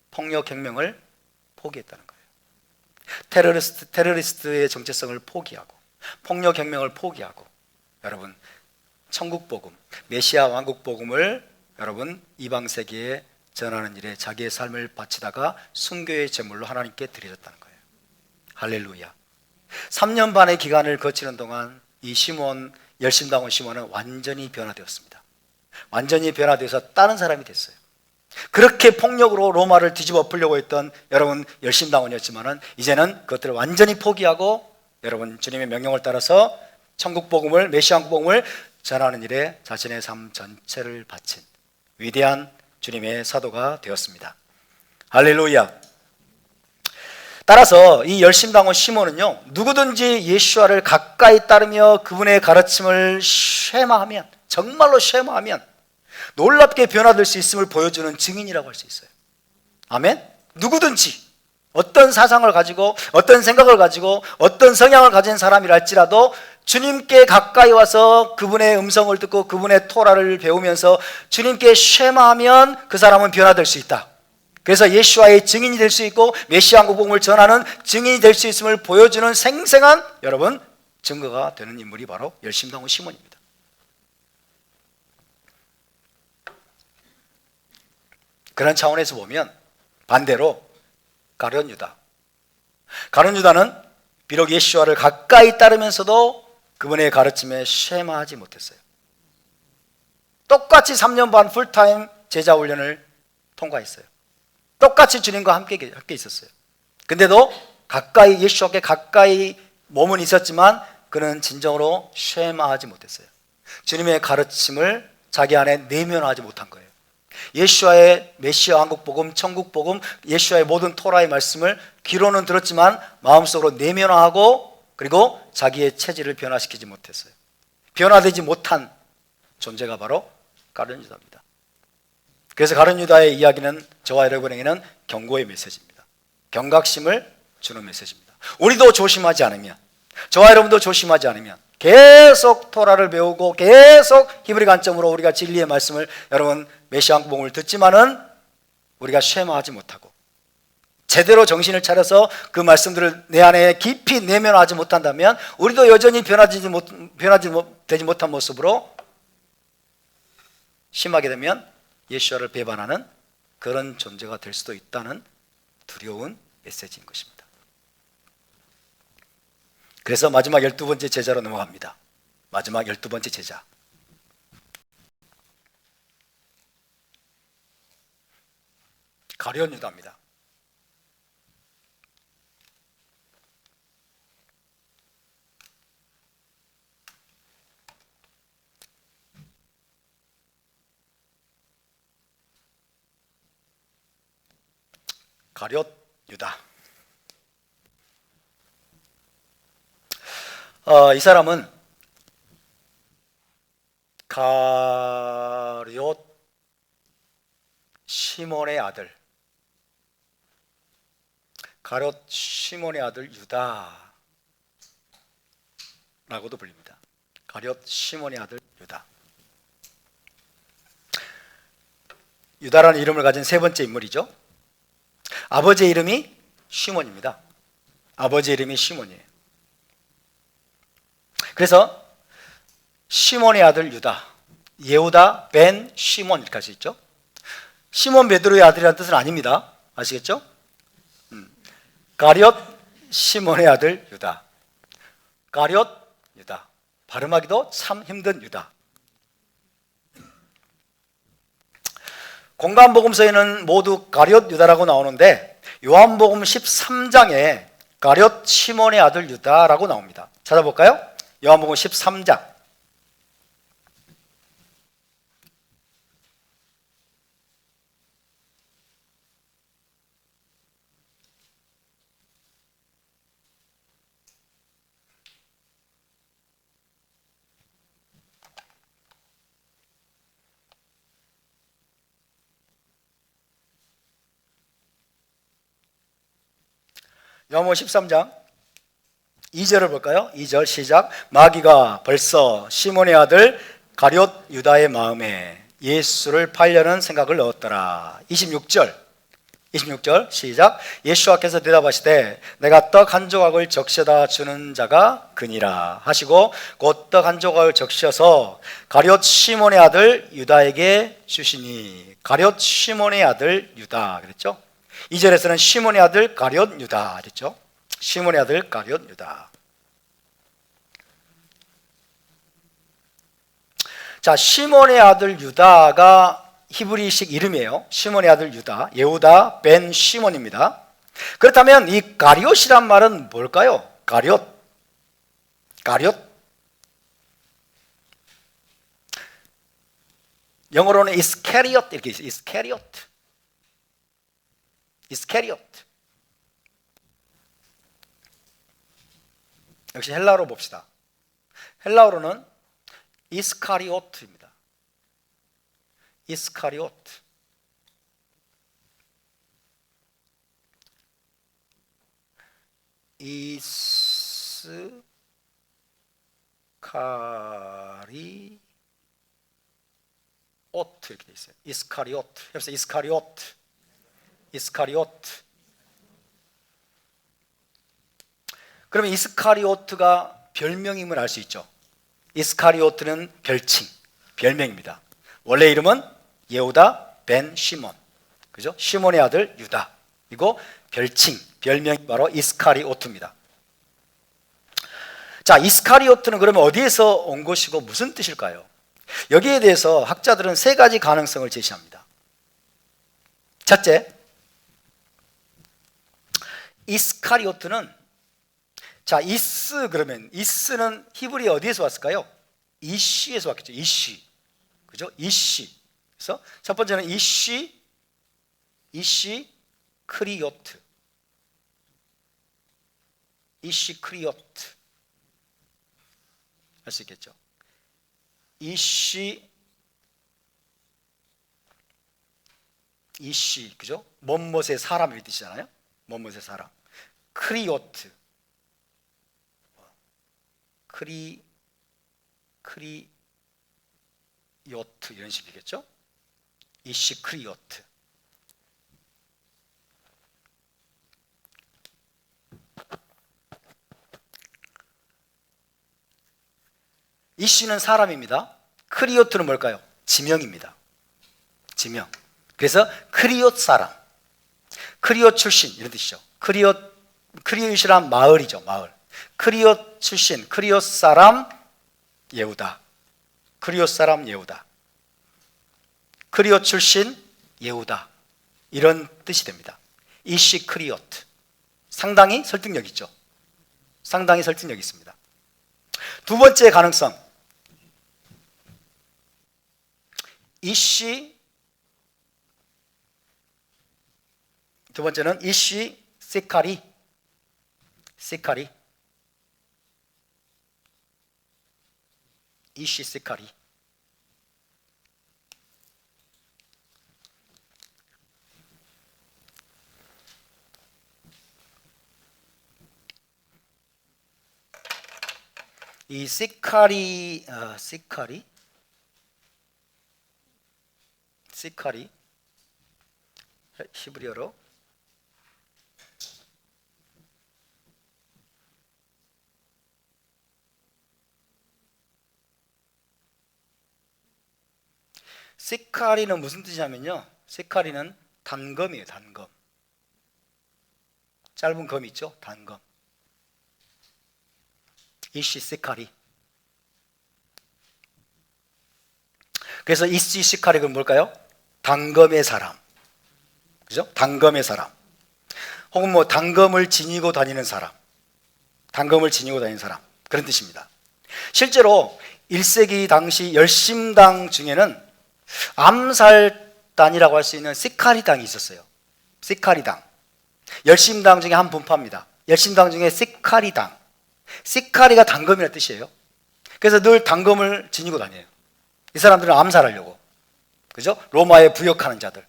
폭력 혁명을 포기했다는 거예요. 테러리스트의 정체성을 포기하고 폭력 혁명을 포기하고 여러분 천국 복음, 메시아 왕국 복음을 여러분 이방 세계에 전하는 일에 자기의 삶을 바치다가 순교의 제물로 하나님께 드려졌다는 거예요. 할렐루야. 3년 반의 기간을 거치는 동안 이 시몬, 열심당원 시몬은 완전히 변화되었습니다. 완전히 변화되어서 다른 사람이 됐어요. 그렇게 폭력으로 로마를 뒤집어 엎으려고 했던 여러분 열심당원이었지만은 이제는 그것들을 완전히 포기하고 여러분 주님의 명령을 따라서 천국 복음을, 메시아 복음을 전하는 일에 자신의 삶 전체를 바친 위대한 주님의 사도가 되었습니다. 할렐루야. 따라서 이 열심당원 시몬은요, 누구든지 예수와를 가까이 따르며 그분의 가르침을 쉐마하면, 정말로 쉐마하면 놀랍게 변화될 수 있음을 보여주는 증인이라고 할 수 있어요. 아멘. 누구든지 어떤 사상을 가지고 어떤 생각을 가지고 어떤 성향을 가진 사람이라 할지라도 주님께 가까이 와서 그분의 음성을 듣고 그분의 토라를 배우면서 주님께 쉐마하면 그 사람은 변화될 수 있다. 그래서 예수와의 증인이 될 수 있고 메시아 복음을 전하는 증인이 될 수 있음을 보여주는 생생한 여러분 증거가 되는 인물이 바로 열심당원 시몬입니다. 그런 차원에서 보면 반대로 가룟 유다. 가룟 유다는 비록 예수와를 가까이 따르면서도 그분의 가르침에 쉐마하지 못했어요. 똑같이 3년 반 풀타임 제자 훈련을 통과했어요. 똑같이 주님과 함께 있었어요. 근데도 가까이 예수께 가까이 몸은 있었지만 그는 진정으로 쉐마하지 못했어요. 주님의 가르침을 자기 안에 내면화하지 못한 거예요. 예수와의 메시아 한국 복음, 천국 복음, 예수와의 모든 토라의 말씀을 귀로는 들었지만 마음속으로 내면화하고 그리고 자기의 체질을 변화시키지 못했어요. 변화되지 못한 존재가 바로 가룟 유다입니다. 그래서 가룟 유다의 이야기는 저와 여러분에게는 경고의 메시지입니다. 경각심을 주는 메시지입니다. 우리도 조심하지 않으면, 저와 여러분도 조심하지 않으면 계속 토라를 배우고 계속 히브리 관점으로 우리가 진리의 말씀을 여러분 메시아 한국 복음을 듣지만은 우리가 쉐마하지 못하고 제대로 정신을 차려서 그 말씀들을 내 안에 깊이 내면하지 못한다면 우리도 여전히 변화되지 못한 모습으로 심하게 되면 예수와를 배반하는 그런 존재가 될 수도 있다는 두려운 메시지인 것입니다. 그래서 마지막 12번째 제자로 넘어갑니다. 마지막 12번째 제자. 가룟 유다입니다. 가룟 유다. 이 사람은 가룟 시몬의 아들, 가룟 시몬의 아들 유다라고도 불립니다. 가룟 시몬의 아들 유다. 유다라는 이름을 가진 세 번째 인물이죠. 아버지의 이름이 시몬입니다. 아버지의 이름이 시몬이에요. 그래서 시몬의 아들 유다, 예후다 벤 시몬 이렇게 할 수 있죠. 시몬 베드로의 아들이라는 뜻은 아닙니다. 아시겠죠? 가룟 시몬의 아들 유다, 가룟 유다. 발음하기도 참 힘든 유다. 공간복음서에는 모두 가룟 유다라고 나오는데 요한복음 13장에 가룟 시몬의 아들 유다라고 나옵니다. 찾아볼까요? 요한복음 13장. 요한복음 13장 2절을 볼까요? 2절 시작. 마귀가 벌써 시몬의 아들 가룟 유다의 마음에 예수를 팔려는 생각을 넣었더라. 26절 시작. 예수께서 대답하시되 내가 떡 한 조각을 적셔다 주는 자가 그니라 하시고 곧 떡 한 조각을 적셔서 가룟 시몬의 아들 유다에게 주시니. 가룟 시몬의 아들 유다 그랬죠? 2절에서는 시몬의 아들 가룟 유다 그랬죠? 시몬의 아들 가룟 유다. 자, 시몬의 아들 유다가 히브리식 이름이에요. 시몬의 아들 유다, 예후다 벤 시몬입니다. 그렇다면 이 가룟이란 말은 뭘까요? 가룟. 영어로는 이스케리엇 이렇게 있어요. 이스케리엇. 역시 헬라어로 봅시다. 헬라어로는 이스카리오트입니다. 이스카리오트. 이스카리오트 이렇게 돼 있어요. 이스카리오트. 해보세요. 이스카리오트. 이스카리오트. 그러면 이스카리오트가 별명임을 알 수 있죠. 이스카리오트는 별칭, 별명입니다. 원래 이름은 예후다 벤 시몬, 그죠? 시몬의 아들 유다. 이거 별칭, 별명이 바로 이스카리오트입니다. 자, 이스카리오트는 그러면 어디에서 온 것이고 무슨 뜻일까요? 여기에 대해서 학자들은 세 가지 가능성을 제시합니다. 첫째, 이스카리오트는, 자, 그러면 이스는 히브리 어디에서 왔을까요? 이쉬에서 왔겠죠. 이쉬, 그죠? 이쉬. 그래서 첫 번째는 이쉬 크리오트, 이쉬 크리오트 할 수 있겠죠. 이쉬, 그죠? 못못의 사람의 뜻이잖아요. 못못의 사람. 크리오트, 크리오트 이런 식이겠죠. 이쉬 크리오트. 이쉬는 사람입니다. 크리오트는 뭘까요? 지명입니다. 지명. 그래서 크리옷 사람, 크리옷 출신 이런 뜻이죠. 크리옷이란 마을이죠. 마을. 크리옷 출신, 크리옷 사람 예후다. 크리옷 사람 예후다. 크리옷 출신 예후다. 이런 뜻이 됩니다. 이쉬 크리오트. 상당히 설득력 있죠. 상당히 설득력 있습니다. 두 번째 가능성. 두 번째는 이쉬 시카리. 이쉬 시카리. 이 시카리 히브리어로 시카리는 무슨 뜻이냐면요, 시카리는 단검이에요. 단검. 짧은 검 있죠? 단검. 이쉬 시카리. 그래서 이쉬 시카리가 뭘까요? 단검의 사람, 그죠? 단검의 사람. 혹은 뭐 단검을 지니고 다니는 사람, 단검을 지니고 다니는 사람, 그런 뜻입니다. 실제로 1세기 당시 열심당 중에는 암살단이라고 할 수 있는 시카리당이 있었어요. 시카리당. 열심당 중에 한 분파입니다. 열심당 중에 시카리당. 시카리가 단검이라는 뜻이에요. 그래서 늘 단검을 지니고 다녀요. 이 사람들은 암살하려고, 그죠? 로마에 부역하는 자들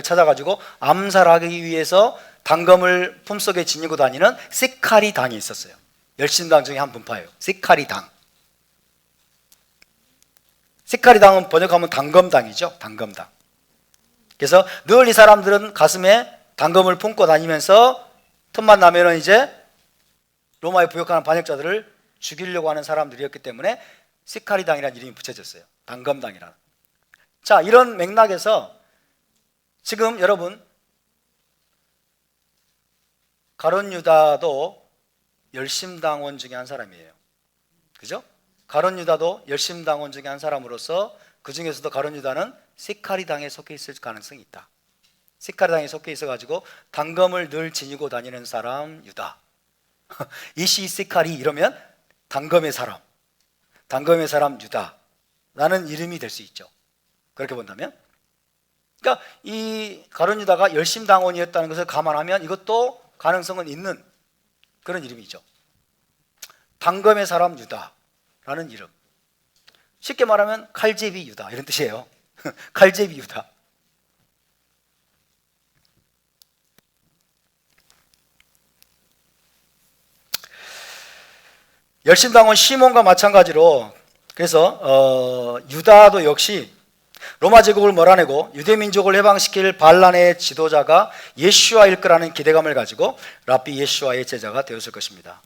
찾아가지고 암살하기 위해서 단검을 품속에 지니고 다니는 시카리당이 있었어요. 열심당 중에 한 분파예요. 시카리당. 시카리당은 번역하면 단검당이죠. 단검당. 그래서 늘 이 사람들은 가슴에 단검을 품고 다니면서 틈만 나면은 이제 로마에 부역하는 반역자들을 죽이려고 하는 사람들이었기 때문에 시카리당이라는 이름이 붙여졌어요. 단검당이라는. 자, 이런 맥락에서 지금 여러분, 가룟 유다도 열심당원 중에 한 사람이에요. 그죠? 가룟 유다도 열심당원 중에 한 사람으로서 그 중에서도 가룟 유다는 시카리당에 속해 있을 가능성이 있다. 시카리당에 속해 있어가지고 단검을 늘 지니고 다니는 사람 유다. 이시 시카리 이러면 단검의 사람 유다라는 이름이 될 수 있죠. 그렇게 본다면, 그러니까 이 가룟 유다가 열심당원이었다는 것을 감안하면 이것도 가능성은 있는 그런 이름이죠. 단검의 사람 유다라는 이름. 쉽게 말하면 칼제비 유다 이런 뜻이에요. 칼제비 유다. 열심당원 시몬과 마찬가지로 그래서 유다도 역시 로마 제국을 몰아내고 유대 민족을 해방시킬 반란의 지도자가 예슈아일 거라는 기대감을 가지고 랍비 예슈아의 제자가 되었을 것입니다.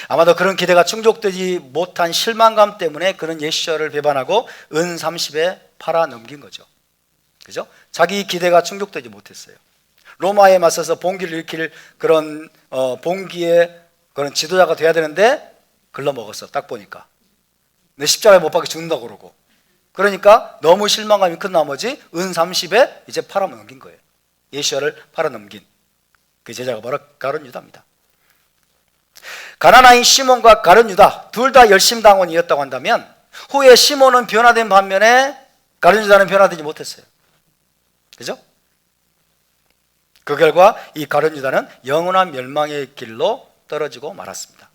아마도 그런 기대가 충족되지 못한 실망감 때문에 그는 예슈아를 배반하고 은 30에 팔아 넘긴 거죠. 그죠? 자기 기대가 충족되지 못했어요. 로마에 맞서서 봉기를 일으킬 그런 봉기의 그런 지도자가 돼야 되는데 글러먹었어. 딱 보니까 내 십자가에 못 박혀 죽는다고 그러고, 그러니까 너무 실망감이 큰 나머지 은 30에 이제 팔아 넘긴 거예요. 예수야를 팔아 넘긴 그 제자가 바로 가룟 유다입니다. 가나나인 시몬과 가룟 유다 둘 다 열심당원이었다고 한다면 후에 시몬은 변화된 반면에 가룟 유다는 변화되지 못했어요. 그죠? 그 결과 이 가룟 유다는 영원한 멸망의 길로 떨어지고 말았습니다.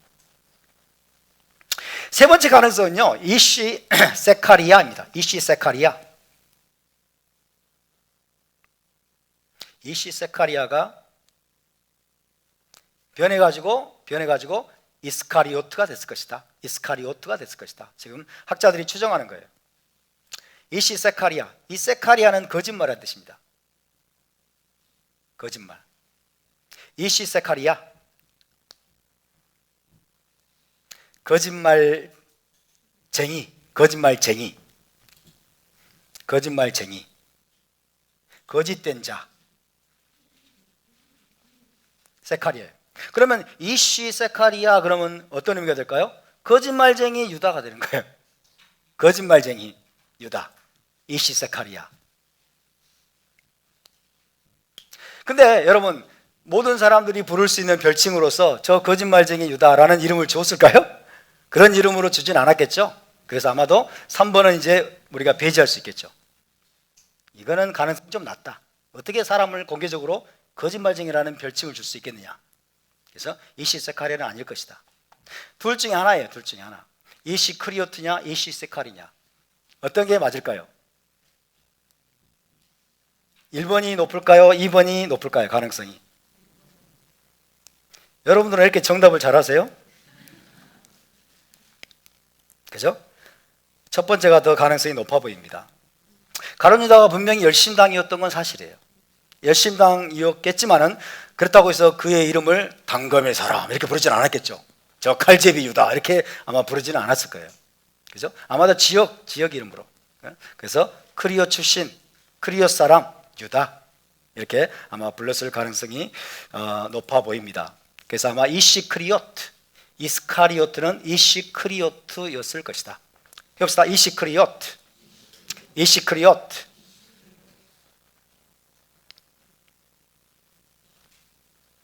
세 번째 가능성은요, 이시 세카리아입니다. 이시 세카리아. 이시 세카리아가 변해가지고 이스카리오트가 됐을 것이다. 이스카리오트가 됐을 것이다. 지금 학자들이 추정하는 거예요. 이시 세카리아. 이 세카리아는 거짓말이라는 뜻입니다. 거짓말. 이시 세카리아. 거짓말쟁이, 거짓된 자, 세카리아예요. 그러면 이시 세카리아 그러면 어떤 의미가 될까요? 거짓말쟁이 유다가 되는 거예요. 거짓말쟁이 유다, 이시 세카리아. 근데 여러분, 모든 사람들이 부를 수 있는 별칭으로서 저 거짓말쟁이 유다라는 이름을 줬을까요? 그런 이름으로 주진 않았겠죠. 그래서 아마도 3번은 이제 우리가 배제할 수 있겠죠. 이거는 가능성이 좀 낮다. 어떻게 사람을 공개적으로 거짓말쟁이라는 별칭을 줄 수 있겠느냐. 그래서 이시 세카리아는 아닐 것이다. 둘 중에 하나예요. 둘 중에 하나. 이시 크리오트냐 이시 세카리냐. 어떤 게 맞을까요? 1번이 높을까요? 2번이 높을까요? 가능성이. 여러분들은 이렇게 정답을 잘 하세요? 그죠? 첫 번째가 더 가능성이 높아 보입니다. 가룟 유다가 분명히 열심당이었던 건 사실이에요. 열심당이었겠지만은 그렇다고 해서 그의 이름을 당검의 사람 이렇게 부르지는 않았겠죠. 저 칼제비 유다 이렇게 아마 부르지는 않았을 거예요. 그죠? 아마도 지역 이름으로. 그래서 크리오 출신, 크리오 사람 유다 이렇게 아마 불렀을 가능성이 높아 보입니다. 그래서 아마 이시크리오트, 이스카리오트는 이시크리오트였을 것이다. 해봅시다. 이시크리오트.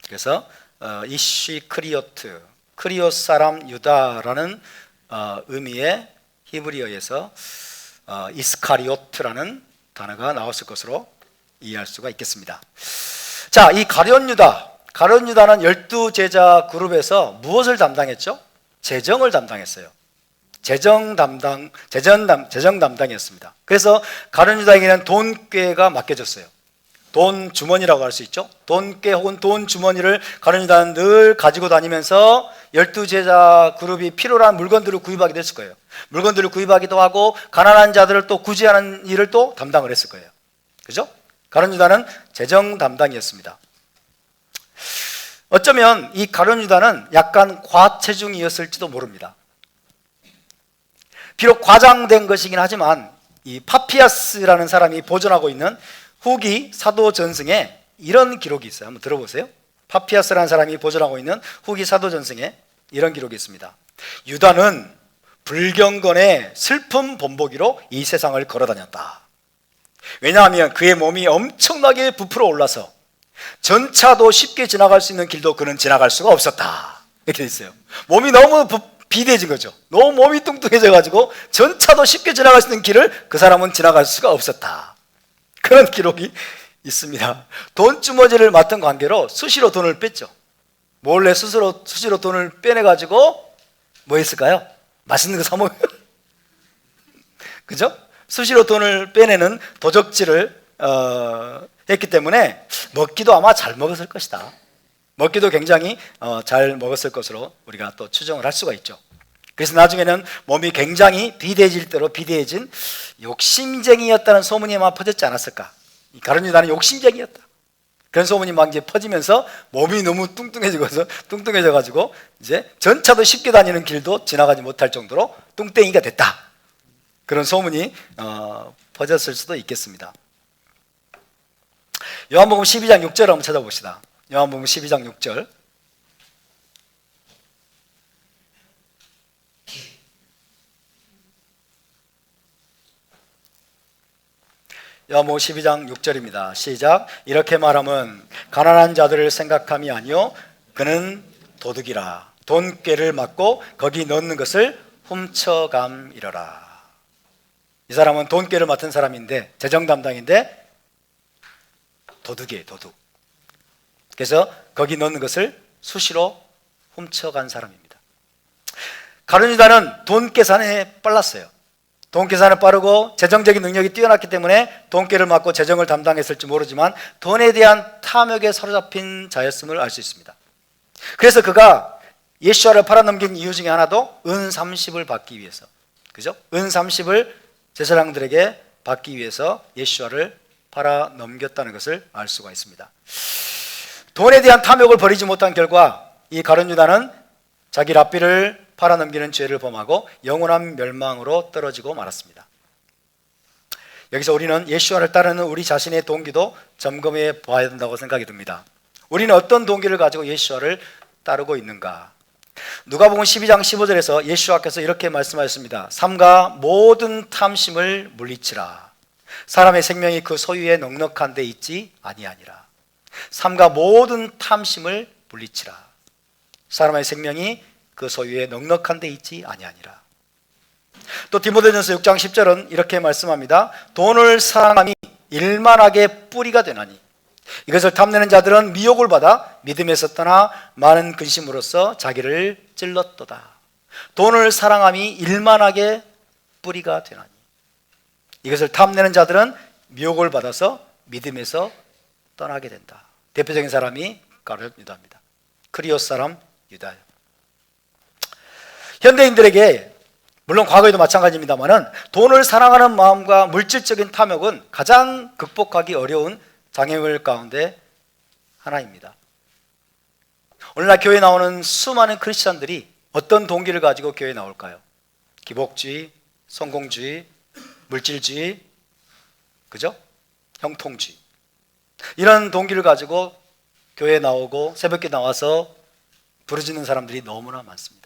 그래서 이시크리오트, 크리오 사람 유다라는 의미의 히브리어에서 이스카리오트라는 단어가 나왔을 것으로 이해할 수가 있겠습니다. 자, 이 가룟 유다는 12제자 그룹에서 무엇을 담당했죠? 재정을 담당했어요. 재정 담당이었습니다. 그래서 가룟 유다에게는 돈꾀가 맡겨졌어요. 돈 주머니라고 할 수 있죠. 돈꾀 혹은 돈 주머니를 가룟 유다는 늘 가지고 다니면서 12제자 그룹이 필요한 물건들을 구입하게 됐을 거예요. 물건들을 구입하기도 하고 가난한 자들을 또 구제하는 일을 또 담당을 했을 거예요. 그죠? 가룟 유다는 재정 담당이었습니다. 어쩌면 이 가룟 유다는 약간 과체중이었을지도 모릅니다. 비록 과장된 것이긴 하지만 이 파피아스라는 사람이 보존하고 있는 후기 사도전승에 이런 기록이 있어요. 한번 들어보세요. 파피아스라는 사람이 보존하고 있는 후기 사도전승에 이런 기록이 있습니다. 유다는 불경건의 슬픔 본보기로 이 세상을 걸어다녔다. 왜냐하면 그의 몸이 엄청나게 부풀어 올라서 전차도 쉽게 지나갈 수 있는 길도 그는 지나갈 수가 없었다. 이렇게 돼 있어요. 몸이 너무 비대해진 거죠. 너무 몸이 뚱뚱해져 가지고 전차도 쉽게 지나갈 수 있는 길을 그 사람은 지나갈 수가 없었다. 그런 기록이 있습니다. 돈 주머니를 맡은 관계로 수시로 돈을 뺐죠. 몰래 수시로 돈을 빼내 가지고 뭐 했을까요? 맛있는 거 사 먹어요. 그죠? 수시로 돈을 빼내는 도적질을 했기 때문에 먹기도 아마 잘 먹었을 것이다. 먹기도 굉장히 잘 먹었을 것으로 우리가 또 추정을 할 수가 있죠. 그래서 나중에는 몸이 굉장히 비대해질 대로 비대해진 욕심쟁이였다는 소문이 막 퍼졌지 않았을까. 이 가룟 유다는 욕심쟁이였다, 그런 소문이 막 이제 퍼지면서 몸이 너무 뚱뚱해져가지고 이제 전차도 쉽게 다니는 길도 지나가지 못할 정도로 뚱땡이가 됐다, 그런 소문이 퍼졌을 수도 있겠습니다. 요한복음 12장 6절 한번 찾아봅시다. 요한복음 12장 6절. 요한복음 12장 6절입니다. 시작. 이렇게 말하면 가난한 자들을 생각함이 아니요 그는 도둑이라. 돈꾀를 맞고 거기 넣는 것을 훔쳐감이러라. 이 사람은 돈꾀를 맡은 사람인데, 재정 담당인데 도둑이에요, 도둑. 그래서 거기 넣는 것을 수시로 훔쳐간 사람입니다. 가룟 유다는 돈 계산에 빨랐어요. 돈 계산은 빠르고 재정적인 능력이 뛰어났기 때문에 돈꾀를 맡고 재정을 담당했을지 모르지만 돈에 대한 탐욕에 사로잡힌 자였음을 알 수 있습니다. 그래서 그가 예수와를 팔아넘긴 이유 중에 하나도 은 30을 받기 위해서, 그죠? 은 30을 제사장들에게 받기 위해서 예수와를 팔아넘겼다는 것을 알 수가 있습니다. 돈에 대한 탐욕을 버리지 못한 결과 이 가룟 유다는 자기 랍비를 팔아넘기는 죄를 범하고 영원한 멸망으로 떨어지고 말았습니다. 여기서 우리는 예수와를 따르는 우리 자신의 동기도 점검해 봐야 된다고 생각이 듭니다. 우리는 어떤 동기를 가지고 예수와를 따르고 있는가? 누가복음 12장 15절에서 예수와께서 이렇게 말씀하셨습니다. 삼가 모든 탐심을 물리치라. 사람의 생명이 그 소유에 넉넉한 데 있지 아니하니라. 삼가 모든 탐심을 물리치라. 사람의 생명이 그 소유에 넉넉한 데 있지 아니하니라. 또 디모데전서 6장 10절은 이렇게 말씀합니다. 돈을 사랑함이 일만하게 뿌리가 되나니 이것을 탐내는 자들은 미혹을 받아 믿음에서 떠나 많은 근심으로써 자기를 찔렀도다. 돈을 사랑함이 일만하게 뿌리가 되나니 이것을 탐내는 자들은 미혹을 받아서 믿음에서 떠나게 된다. 대표적인 사람이 가룟 유다입니다. 크리오스 사람 유다예요. 현대인들에게, 물론 과거에도 마찬가지입니다만은 돈을 사랑하는 마음과 물질적인 탐욕은 가장 극복하기 어려운 장애물 가운데 하나입니다. 오늘날 교회에 나오는 수많은 크리스찬들이 어떤 동기를 가지고 교회에 나올까요? 기복주의, 성공주의, 물질주의, 그죠? 형통주의. 이런 동기를 가지고 교회에 나오고 새벽에 나와서 부르짖는 사람들이 너무나 많습니다.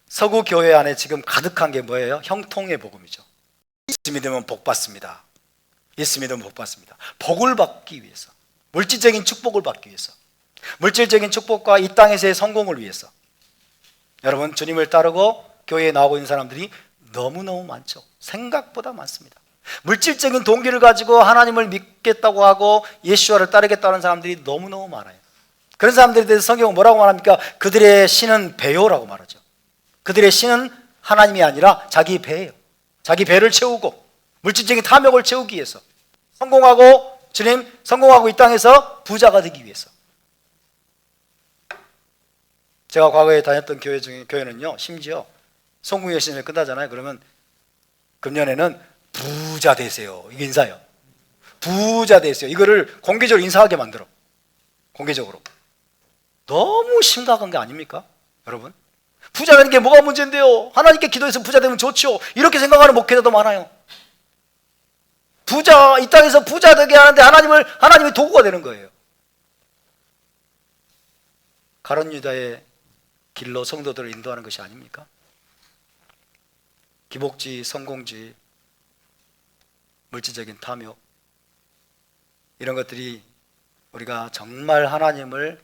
서구 교회 안에 지금 가득한 게 뭐예요? 형통의 복음이죠. 예수 믿으면 복 받습니다. 예수 믿으면 복 받습니다. 복을 받기 위해서, 물질적인 축복을 받기 위해서, 물질적인 축복과 이 땅에서의 성공을 위해서. 여러분, 주님을 따르고 교회에 나오고 있는 사람들이 너무너무 많죠. 생각보다 많습니다. 물질적인 동기를 가지고 하나님을 믿겠다고 하고 예수와를 따르겠다는 사람들이 너무너무 많아요. 그런 사람들에 대해서 성경은 뭐라고 말합니까? 그들의 신은 배요라고 말하죠. 그들의 신은 하나님이 아니라 자기 배예요. 자기 배를 채우고 물질적인 탐욕을 채우기 위해서, 성공하고, 주님 성공하고 이 땅에서 부자가 되기 위해서. 제가 과거에 다녔던 교회는요, 심지어 성공의 여신을 끝나잖아요. 그러면 금년에는 부자 되세요, 이게 인사예요. 부자 되세요. 이거를 공개적으로 인사하게 만들어. 공개적으로. 너무 심각한 게 아닙니까? 여러분, 부자 되는 게 뭐가 문제인데요? 하나님께 기도해서 부자 되면 좋죠. 이렇게 생각하는 목회자도 많아요. 부자, 이 땅에서 부자 되게 하는데 하나님이 도구가 되는 거예요. 가룟 유다의 길로 성도들을 인도하는 것이 아닙니까? 기복주의, 성공주의, 물질적인 탐욕, 이런 것들이 우리가 정말 하나님을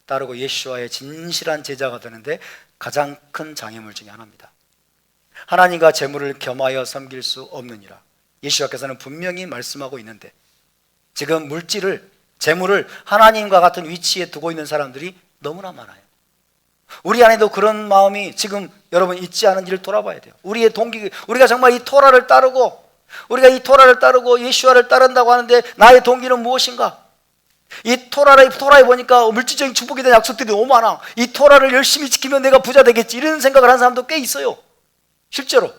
따르고 예수와의 진실한 제자가 되는데 가장 큰 장애물 중에 하나입니다. 하나님과 재물을 겸하여 섬길 수 없느니라. 예수께서는 분명히 말씀하고 있는데 지금 물질을, 재물을 하나님과 같은 위치에 두고 있는 사람들이 너무나 많아요. 우리 안에도 그런 마음이 지금 여러분 있지 않은지를 돌아봐야 돼요. 우리의 동기, 우리가 정말 이 토라를 따르고 예수와를 따른다고 하는데 나의 동기는 무엇인가? 이 토라에 보니까 물질적인 축복에 대한 약속들이 너무 많아. 이 토라를 열심히 지키면 내가 부자 되겠지, 이런 생각을 하는 사람도 꽤 있어요, 실제로.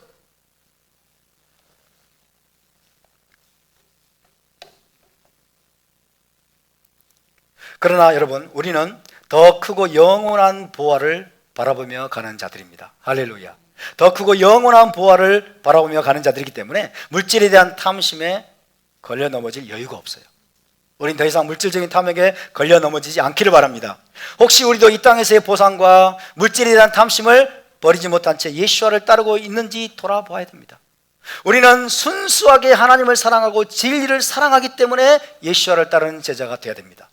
그러나 여러분, 우리는 더 크고 영원한 보화를 바라보며 가는 자들입니다. 할렐루야. 더 크고 영원한 보화를 바라보며 가는 자들이기 때문에 물질에 대한 탐심에 걸려 넘어질 여유가 없어요. 우린 더 이상 물질적인 탐욕에 걸려 넘어지지 않기를 바랍니다. 혹시 우리도 이 땅에서의 보상과 물질에 대한 탐심을 버리지 못한 채 예수와를 따르고 있는지 돌아봐야 됩니다. 우리는 순수하게 하나님을 사랑하고 진리를 사랑하기 때문에 예수와를 따르는 제자가 되어야 됩니다.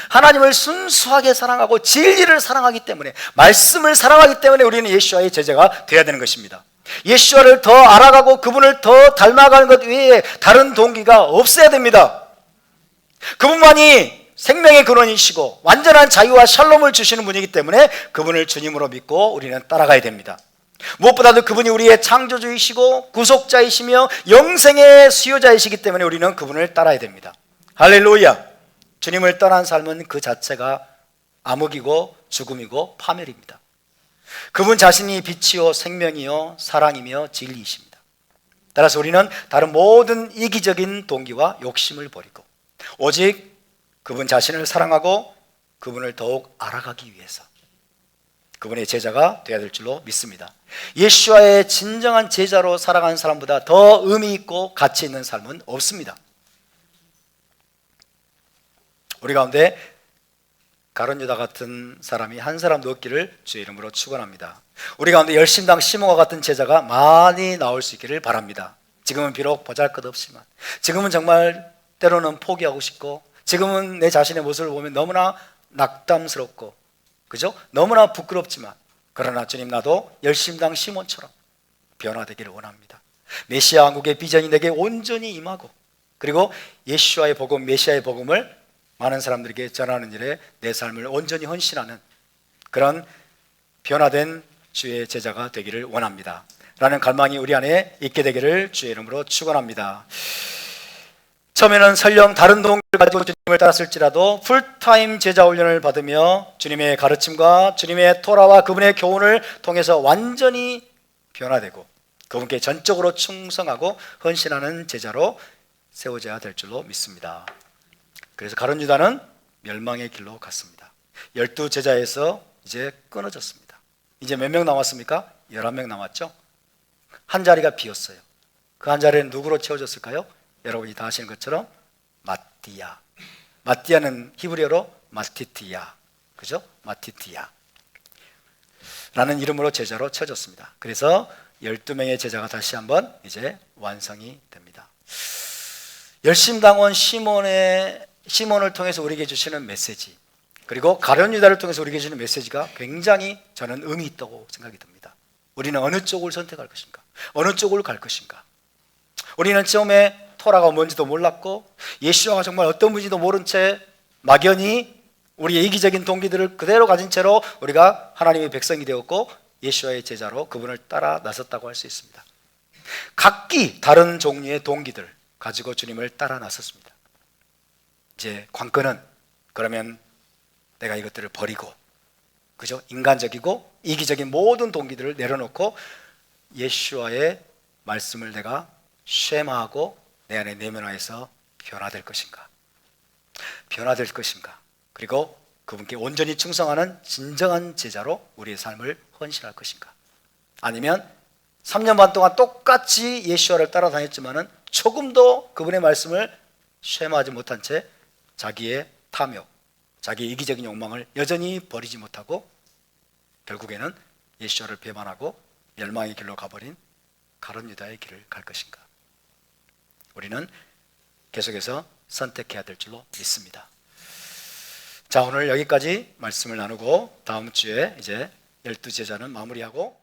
하나님을 순수하게 사랑하고 진리를 사랑하기 때문에, 말씀을 사랑하기 때문에 우리는 예수와의 제자가 되어야 되는 것입니다. 예수와를 더 알아가고 그분을 더 닮아가는 것 외에 다른 동기가 없어야 됩니다. 그분만이 생명의 근원이시고 완전한 자유와 샬롬을 주시는 분이기 때문에 그분을 주님으로 믿고 우리는 따라가야 됩니다. 무엇보다도 그분이 우리의 창조주이시고 구속자이시며 영생의 수요자이시기 때문에 우리는 그분을 따라야 됩니다. 할렐루야. 주님을 떠난 삶은 그 자체가 암흑이고 죽음이고 파멸입니다. 그분 자신이 빛이요 생명이요 사랑이며 진리이십니다. 따라서 우리는 다른 모든 이기적인 동기와 욕심을 버리고 오직 그분 자신을 사랑하고 그분을 더욱 알아가기 위해서 그분의 제자가 되어야 될 줄로 믿습니다. 예수와의 진정한 제자로 살아가는 사람보다 더 의미 있고 가치 있는 삶은 없습니다. 우리 가운데 가룟 유다 같은 사람이 한 사람도 없기를 주의 이름으로 축원합니다. 우리 가운데 열심당 시몬과 같은 제자가 많이 나올 수 있기를 바랍니다. 지금은 비록 보잘것없지만, 지금은 정말 때로는 포기하고 싶고, 지금은 내 자신의 모습을 보면 너무나 낙담스럽고, 그죠? 너무나 부끄럽지만, 그러나 주님, 나도 열심당 시몬처럼 변화되기를 원합니다. 메시아 왕국의 비전이 내게 온전히 임하고, 그리고 예수와의 복음, 메시아의 복음을 많은 사람들에게 전하는 일에 내 삶을 온전히 헌신하는 그런 변화된 주의 제자가 되기를 원합니다. 라는 갈망이 우리 안에 있게 되기를 주의 이름으로 축원합니다. 처음에는 설령 다른 동기를 가지고 주님을 따랐을지라도 풀타임 제자 훈련을 받으며 주님의 가르침과 주님의 토라와 그분의 교훈을 통해서 완전히 변화되고 그분께 전적으로 충성하고 헌신하는 제자로 세워져야 될 줄로 믿습니다. 그래서 가룟 유다는 멸망의 길로 갔습니다. 12제자에서 이제 끊어졌습니다. 이제 몇 명 남았습니까? 11명 남았죠? 한 자리가 비었어요. 그 한 자리는 누구로 채워졌을까요? 여러분이 다 아시는 것처럼 마띠아. 마띠아는 히브리어로 마티티야, 그죠? 마티티야 라는 이름으로 제자로 채워졌습니다. 그래서 12명의 제자가 다시 한번 이제 완성이 됩니다. 열심당원 시몬을 통해서 우리에게 주시는 메시지, 그리고 가룟 유다를 통해서 우리에게 주시는 메시지가 굉장히 저는 의미 있다고 생각이 듭니다. 우리는 어느 쪽을 선택할 것인가? 어느 쪽을 갈 것인가? 우리는 처음에 토라가 뭔지도 몰랐고 예수가 정말 어떤 분인지도 모른 채 막연히 우리의 이기적인 동기들을 그대로 가진 채로 우리가 하나님의 백성이 되었고 예수와의 제자로 그분을 따라 나섰다고 할 수 있습니다. 각기 다른 종류의 동기들 가지고 주님을 따라 나섰습니다. 이제 관건은, 그러면 내가 이것들을 버리고, 그죠? 인간적이고 이기적인 모든 동기들을 내려놓고 예수와의 말씀을 내가 쉐마하고 내 안에 내면화해서 변화될 것인가? 변화될 것인가? 그리고 그분께 온전히 충성하는 진정한 제자로 우리의 삶을 헌신할 것인가? 아니면 3년 반 동안 똑같이 예수와를 따라다녔지만은 조금도 그분의 말씀을 쉐마하지 못한 채 자기의 탐욕, 자기의 이기적인 욕망을 여전히 버리지 못하고 결국에는 예수와를 배반하고 멸망의 길로 가버린 가룟 유다의 길을 갈 것인가? 우리는 계속해서 선택해야 될 줄로 믿습니다. 자, 오늘 여기까지 말씀을 나누고 다음 주에 이제 12제자는 마무리하고